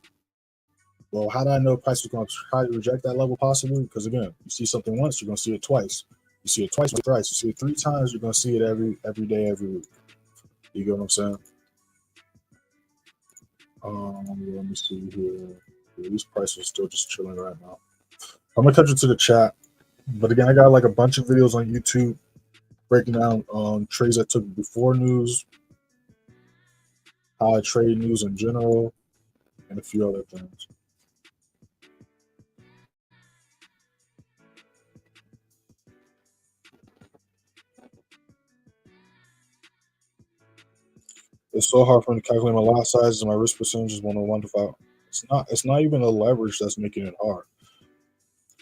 Speaker 1: Well, how did I know price was going to try to reject that level possibly? Because again, you see something once, you're going to see it twice. You see it twice, thrice. You see it 3 times, you're going to see it every day, every week. You get what I'm saying? Let me see here. Yeah, these prices are still just chilling right now. I'm gonna cut you to the chat, but again, I got like a bunch of videos on YouTube breaking down trades I took before news, how I trade news in general, and a few other things. It's so hard for me to calculate my lot sizes and my risk percentages 101 to 5. It's not even the leverage that's making it hard.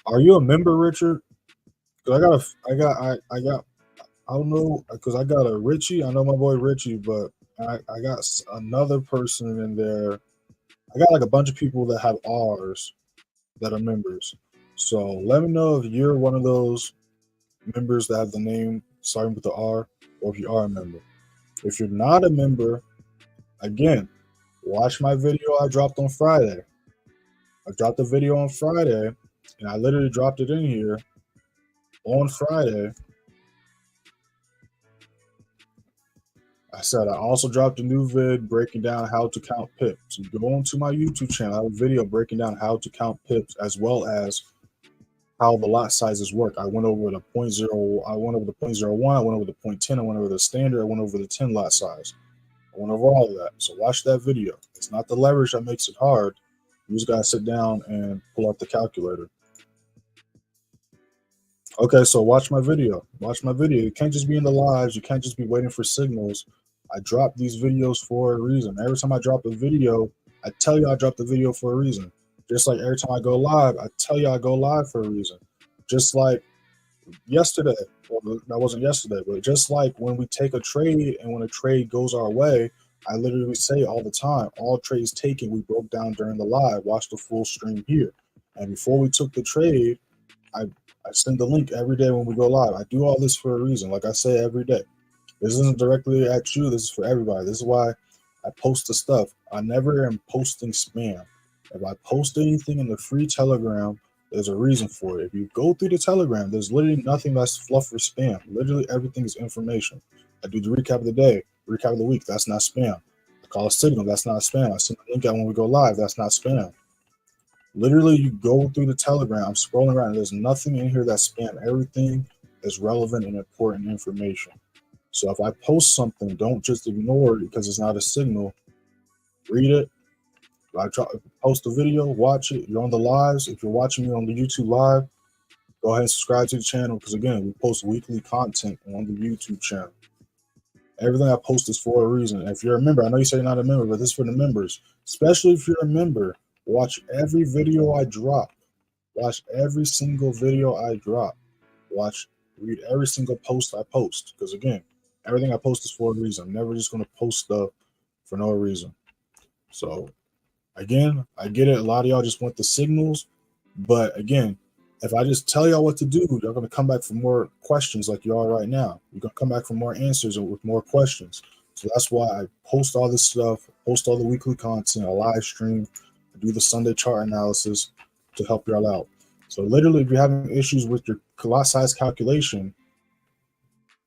Speaker 1: Are you a member, Richard? Because I don't know, because I got a Richie. I know my boy Richie, but I got another person in there. I got like a bunch of people that have R's that are members. So let me know if you're one of those members that have the name starting with the R, or if you are a member. If you're not a member, again, watch my video I dropped on Friday. I dropped a video on Friday, and I literally dropped it in here on Friday. I said I also dropped a new vid breaking down how to count pips. You go onto my YouTube channel, I have a video breaking down how to count pips, as well as how the lot sizes work. I went over the 0.0, I went over the 0.01, I went over the 0.10, I went over the standard, I went over the 10 lot size. I went over all of that. So watch that video. It's not the leverage that makes it hard. You just gotta sit down and pull out the calculator. Okay, so watch my video. Watch my video. You can't just be in the lives. You can't just be waiting for signals. I drop these videos for a reason. Every time I drop a video, I tell you I dropped the video for a reason. Just like every time I go live, I tell you I go live for a reason. Just like yesterday, well, that wasn't yesterday, but just like when we take a trade and when a trade goes our way, I literally say all the time, all trades taken, we broke down during the live. Watch the full stream here. And before we took the trade, I send the link every day when we go live. I do all this for a reason. Like I say every day, this isn't directly at you. This is for everybody. This is why I post the stuff. I never am posting spam. If I post anything in the free Telegram, there's a reason for it. If you go through the Telegram, there's literally nothing that's fluff or spam. Literally everything is information. I do the recap of the day, recap of the week. That's not spam. I call a signal. That's not spam. I send a link out when we go live. That's not spam. Literally, you go through the Telegram, scrolling around, there's nothing in here that's spam. Everything is relevant and important information. So if I post something, don't just ignore it because it's not a signal. Read it. I post a video, watch it. You're on the lives. If you're watching me on the YouTube live, go ahead and subscribe to the channel, because again, we post weekly content on the YouTube channel. Everything I post is for a reason. If you're a member, I know you say you're not a member, but this is for the members. Especially if you're a member, watch every video I drop. Watch every single video I drop. Read every single post I post. Because again, everything I post is for a reason. I'm never just going to post stuff for no reason. So again, I get it. A lot of y'all just want the signals. But again, if I just tell y'all what to do, you're going to come back for more questions like you are right now. You're going to come back for more answers and with more questions. So that's why I post all this stuff, post all the weekly content, a live stream, I do the Sunday chart analysis to help y'all out. So literally, if you're having issues with your lot size calculation,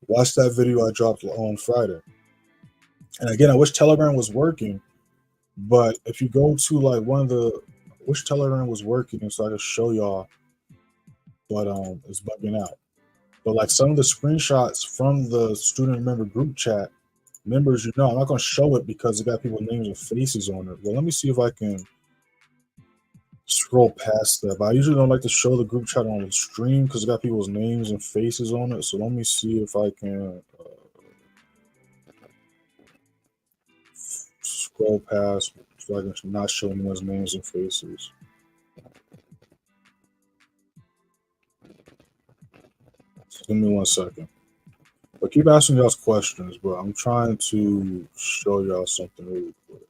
Speaker 1: watch that video I dropped on Friday. And again, I wish Telegram was working, but if you go to like one of the, I wish Telegram was working so I could show y'all, but it's bugging out. But like some of the screenshots from the student member group chat, members, I'm not gonna show it because it got people's names and faces on it. Well, let me see if I can scroll past that. But I usually don't like to show the group chat on the stream because it got people's names and faces on it. So let me see if I can scroll past so I can not show anyone's names and faces. So give me 1 second. But keep asking y'all questions, bro. I'm trying to show y'all something really quick.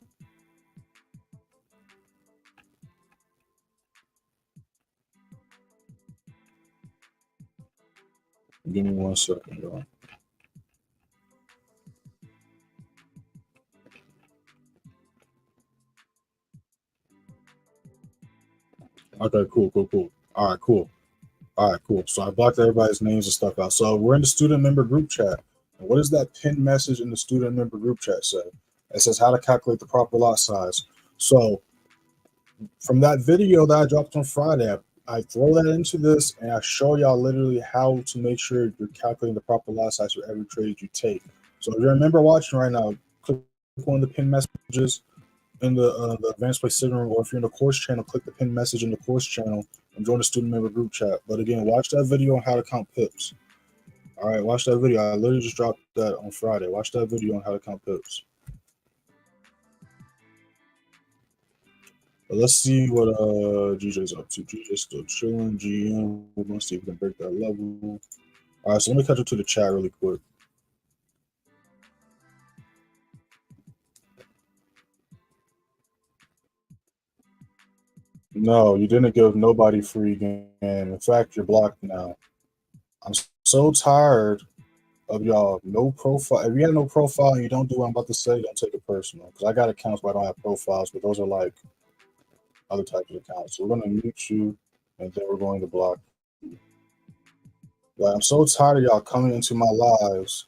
Speaker 1: Give me 1 second, y'all. Okay, cool. All right, cool. So I blocked everybody's names and stuff out. So we're in the student member group chat. And what does that pinned message in the student member group chat say? It says how to calculate the proper lot size. So from that video that I dropped on Friday, I throw that into this and I show y'all literally how to make sure you're calculating the proper lot size for every trade you take. So if you remember watching right now, click on the pinned messages in the advanced play signal, or if you're in the course channel, click the pinned message in the course channel and join the student member group chat. But again, watch that video on how to count pips. All right, watch that video. I literally just dropped that on Friday. Watch that video on how to count pips. But let's see what GJ's up to. GJ's still chilling. GM, we're gonna see if we can break that level. All right, so let me catch up to the chat really quick. No, you didn't give nobody free game. In fact, you're blocked now. I'm so tired of y'all no profile. If you have no profile and you don't do what I'm about to say, don't take it personal. Because I got accounts where I don't have profiles, but those are like other types of accounts. So we're gonna mute you, and then we're going to block you. Like, I'm so tired of y'all coming into my lives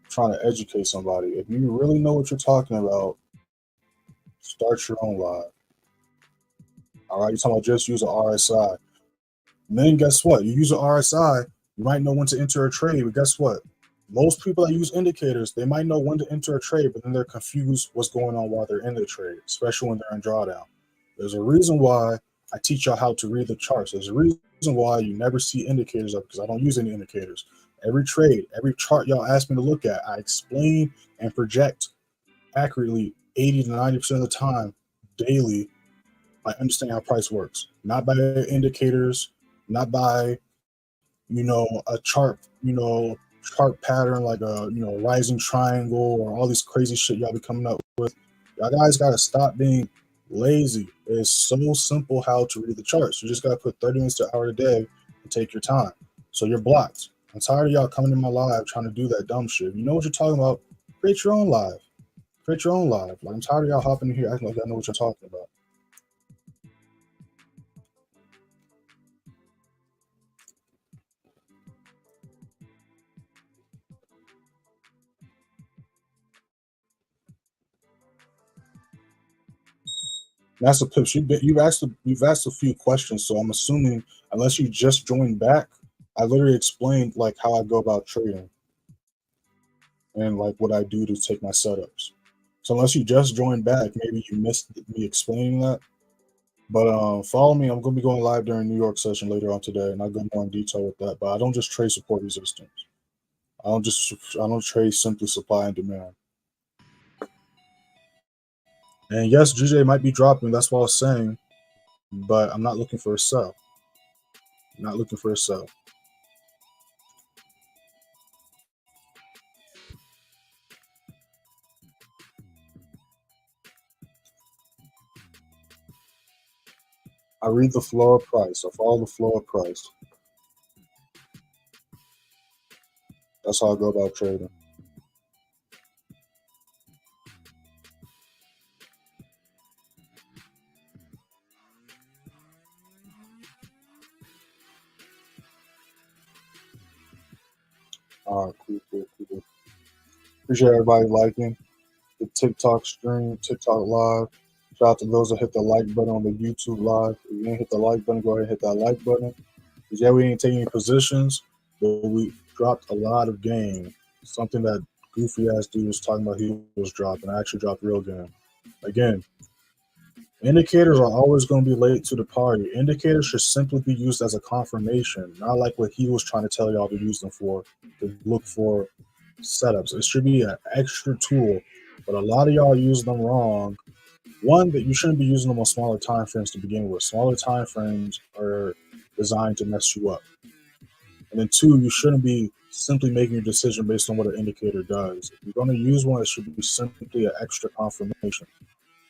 Speaker 1: trying to educate somebody. If you really know what you're talking about, start your own live. All right, you're talking about just use an RSI. And then guess what? You use an RSI, you might know when to enter a trade, but guess what? Most people that use indicators, they might know when to enter a trade, but then they're confused what's going on while they're in the trade, especially when they're in drawdown. There's a reason why I teach y'all how to read the charts. There's a reason why you never see indicators up, because I don't use any indicators. Every trade, every chart y'all ask me to look at, I explain and project accurately 80 to 90% of the time daily by understanding how price works, not by indicators, not by a chart, chart pattern like a rising triangle or all these crazy shit y'all be coming up with. Y'all guys gotta stop being lazy. It's so simple how to read the charts. You just gotta put 30 minutes to an hour a day and take your time. So you're blocked. I'm tired of y'all coming in my live trying to do that dumb shit. You know what you're talking about? Create your own live. Create your own live. Like, I'm tired of y'all hopping in here acting like I know what you're talking about. Master Pips, you've asked a few questions, so I'm assuming unless you just joined back, I literally explained like how I go about trading and like what I do to take my setups. So unless you just joined back, maybe you missed me explaining that. But follow me. I'm gonna be going live during New York session later on today, and I'll go more in detail with that. But I don't just trade support resistance. I don't trade simply supply and demand. And yes, GJ might be dropping. That's what I was saying. But I'm not looking for a sell. I'm not looking for a sell. I read the floor of price. I follow the floor of price. That's how I go about trading. All right, cool. Appreciate everybody liking the TikTok stream, TikTok live. Shout out to those that hit the like button on the YouTube live. If you didn't hit the like button, go ahead and hit that like button. Because yeah, we ain't taking any positions, but we dropped a lot of game. Something that goofy ass dude was talking about he was dropping. I actually dropped real game. Again, indicators are always going to be late to the party. Indicators should simply be used as a confirmation, not like what he was trying to tell y'all to use them for, to look for setups. It should be an extra tool, but a lot of y'all use them wrong. One, that you shouldn't be using them on smaller time frames to begin with. Smaller time frames are designed to mess you up. And then two, you shouldn't be simply making a decision based on what an indicator does. If you're going to use one, it should be simply an extra confirmation.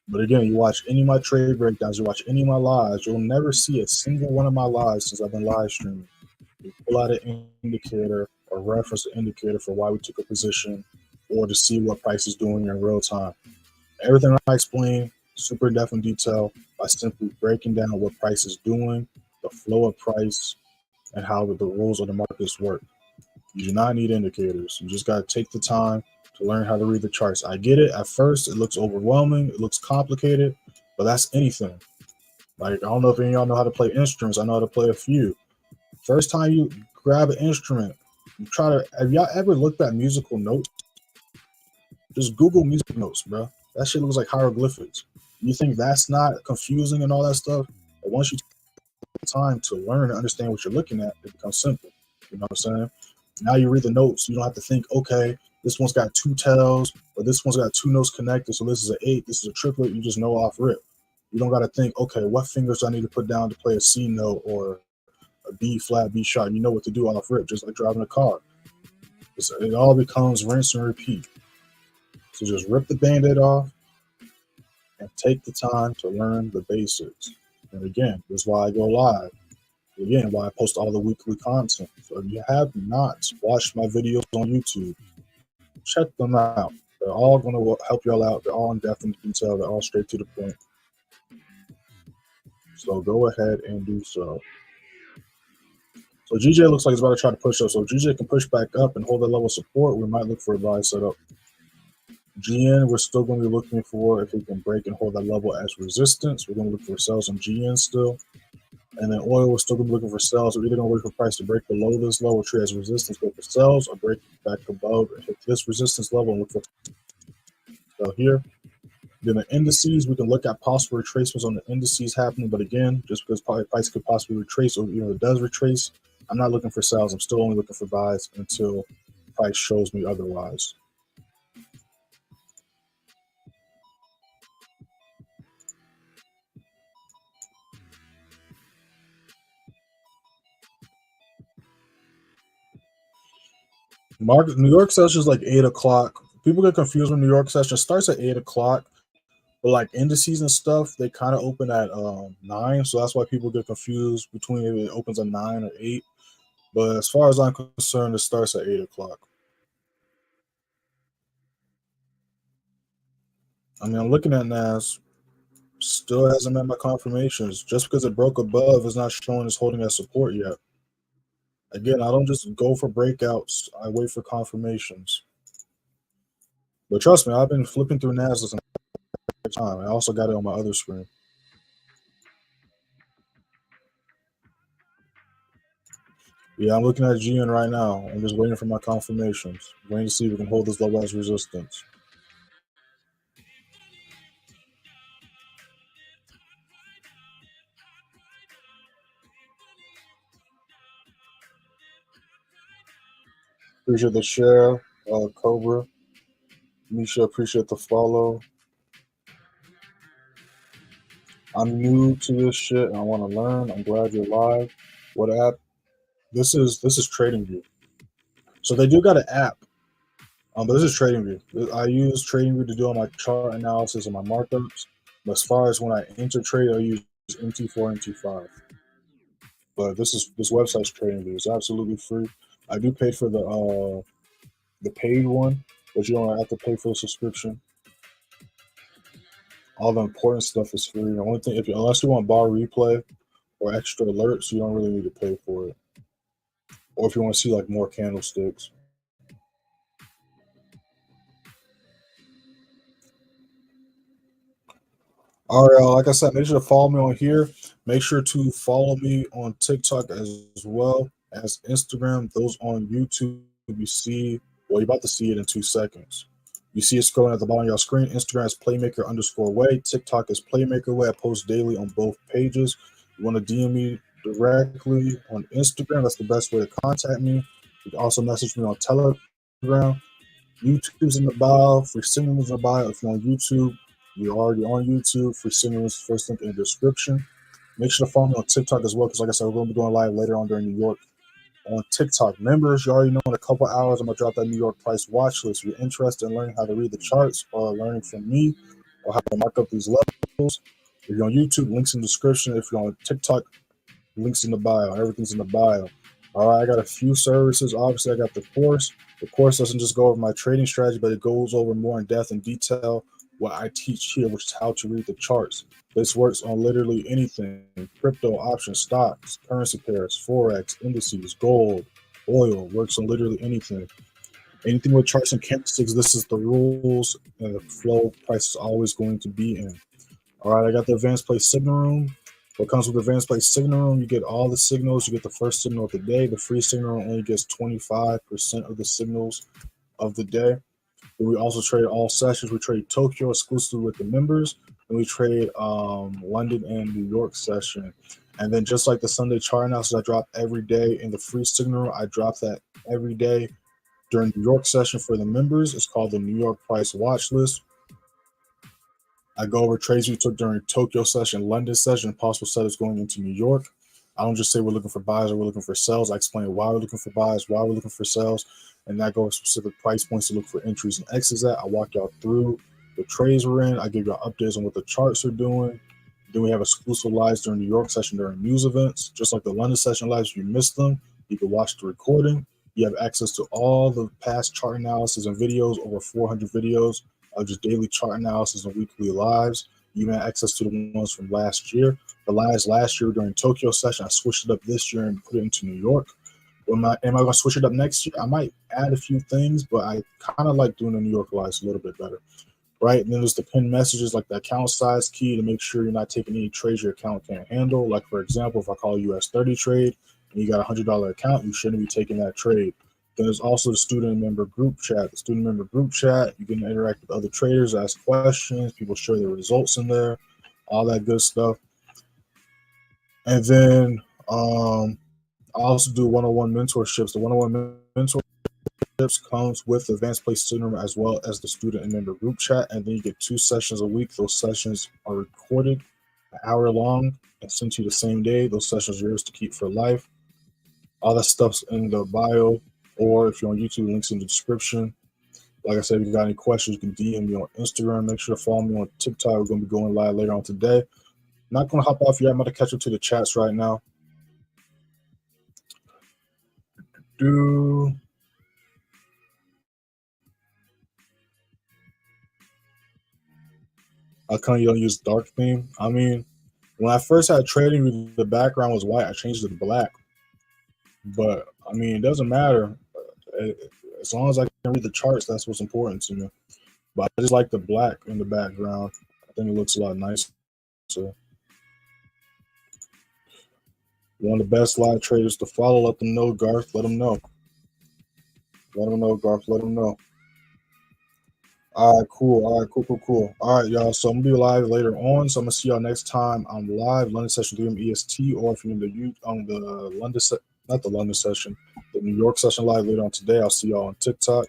Speaker 1: But again, you watch any of my trade breakdowns, you watch any of my lives, you'll never see a single one of my lives since I've been live streaming. You pull out an indicator or reference an indicator for why we took a position or to see what price is doing in real time. Everything I explain, super depth and detail by simply breaking down what price is doing, the flow of price, and how the rules of the markets work. You do not need indicators. You just got to take the time to learn how to read the charts. I get it. At first, it looks overwhelming. It looks complicated, but that's anything. Like, I don't know if any of y'all know how to play instruments. I know how to play a few. First time you grab an instrument, you try to, have y'all ever looked at musical notes? Just Google music notes, bro. That shit looks like hieroglyphics. You think that's not confusing and all that stuff? But once you take the time to learn and understand what you're looking at, it becomes simple. You know what I'm saying? Now you read the notes. You don't have to think, okay, this one's got two tails, or this one's got two notes connected, so this is an 8, this is a triplet. You just know off rip. You don't got to think, okay, what fingers do I need to put down to play a C note or a B flat, B sharp? You know what to do off rip, just like driving a car. It all becomes rinse and repeat. So just rip the Band-Aid off and take the time to learn the basics. And again, this is why I go live. Again, why I post all the weekly content. So if you have not watched my videos on YouTube, check them out. They're all going to help y'all out. They're all in depth and detail. They're all straight to the point. So go ahead and do so. So GJ looks like he's about to try to push up. So if GJ can push back up and hold that level of support, we might look for a buy setup. GN, we're still going to be looking for if we can break and hold that level as resistance. We're going to look for sales on GN still. And then oil, we're still going to be looking for sales. We're either going to wait for price to break below this level, trade as resistance, go for sales, or break back above and hit this resistance level and look for sell here. Then the indices, we can look at possible retracements on the indices happening. But again, just because price could possibly retrace, or it does retrace, I'm not looking for sales. I'm still only looking for buys until price shows me otherwise. New York session is like 8 o'clock. People get confused when New York session starts at 8 o'clock. But like indices and stuff, they kind of open at 9. So that's why people get confused between if it opens at 9 or 8. But as far as I'm concerned, it starts at 8 o'clock. I mean, I'm looking at NAS. Still hasn't met my confirmations. Just because it broke above is not showing it's holding as support yet. Again, I don't just go for breakouts. I wait for confirmations. But trust me, I've been flipping through NAS this entire time. I also got it on my other screen. Yeah, I'm looking at GN right now. I'm just waiting for my confirmations. Waiting to see if we can hold this level as resistance. Appreciate the share, Cobra. Misha, appreciate the follow. I'm new to this shit and I want to learn. I'm glad you're live. What app? This is TradingView. So they do got an app. But this is TradingView. I use TradingView to do all my chart analysis and my markups. But as far as when I enter trade, I use MT4, MT5. But this website's TradingView. It's absolutely free. I do pay for the paid one, but you don't have to pay for the subscription. All the important stuff is free. The only thing, unless you want bar replay or extra alerts, you don't really need to pay for it. Or if you want to see like more candlesticks. All right, like I said, make sure to follow me on here. Make sure to follow me on TikTok as well as Instagram. Those on YouTube, you see, well, you're about to see it in 2 seconds. You see it scrolling at the bottom of your screen. Instagram is Playmaker_way. TikTok is Playmaker way. I post daily on both pages. You want to DM me directly on Instagram. That's the best way to contact me. You can also message me on Telegram. YouTube's in the bio. Free signals in the bio. If you're on YouTube, you're already on YouTube. Free signals, first link in the description. Make sure to follow me on TikTok as well, because like I said, we're going to be going live later on during New York on TikTok. Members, you already know in a couple hours, I'm going to drop that New York price watch list. If you're interested in learning how to read the charts or learning from me or how to mark up these levels, if you're on YouTube, links in the description. If you're on TikTok, links in the bio. Everything's in the bio. All right, I got a few services. Obviously, I got the course. The course doesn't just go over my trading strategy, but it goes over more in depth and detail what I teach here, which is how to read the charts. This works on literally anything: crypto, options, stocks, currency pairs, forex, indices, gold, oil. Works on literally anything. Anything with charts and candlesticks. This is the rules and the flow price is always going to be in. All right, I got the advanced play signal room. What comes with the advanced play signal room? You get all the signals. You get the first signal of the day. The free signal room only gets 25% of the signals of the day. And we also trade all sessions. We trade Tokyo exclusively with the members, and we trade London and New York session. And then just like the Sunday chart analysis I drop every day in the free signal room, I drop that every day during New York session for the members. It's called the New York Price Watch List. I go over trades we took during Tokyo session, London session, possible setups going into New York. I don't just say we're looking for buys or we're looking for sells. I explain why we're looking for buys, why we're looking for sells, and I go over specific price points to look for entries and exits at. I walk y'all through the trades we're in. I give y'all updates on what the charts are doing. Then we have exclusive lives during New York session during news events. Just like the London session lives, if you missed them, you can watch the recording. You have access to all the past chart analysis and videos, over 400 videos of just daily chart analysis and weekly lives. You have access to the ones from last year. The lives last year during Tokyo session, I switched it up this year and put it into New York. Am I going to switch it up next year? I might add a few things, but I kind of like doing the New York lives a little bit better. Right, and then there's the pinned messages like the account size key to make sure you're not taking any trades your account can't handle. Like, for example, if I call a US30 trade and you got a $100 account, you shouldn't be taking that trade. Then there's also the student member group chat. The student member group chat, you can interact with other traders, ask questions, people share their results in there, all that good stuff. And then I also do one-on-one mentorships. The one-on-one mentorships comes with advanced play syndrome as well as the student and member group chat, and then you get 2 sessions a week. Those sessions are recorded, an hour long, and sent to you the same day. Those sessions are yours to keep for life. All that stuff's in the bio, or if you're on YouTube, links in the description. Like I said, if you got any questions, you can DM me on Instagram. Make sure to follow me on TikTok. We're going to be going live later on today. Not going to hop off yet. I'm going to catch up to the chats right now. How come you don't use dark theme? I mean, when I first had trading, the background was white. I changed it to black. But, I mean, it doesn't matter. As long as I can read the charts, that's what's important to me. But I just like the black in the background. I think it looks a lot nicer. One of the best live traders to follow. Let them know, Garth. Let them know. Let them know, Garth. Let them know. All right, cool. All right, cool. All right, y'all. So I'm gonna be live later on. So I'm gonna see y'all next time I'm live. London session 3 p.m. EST, or if you're in the London not the London session, the New York session live later on today. I'll see y'all on TikTok.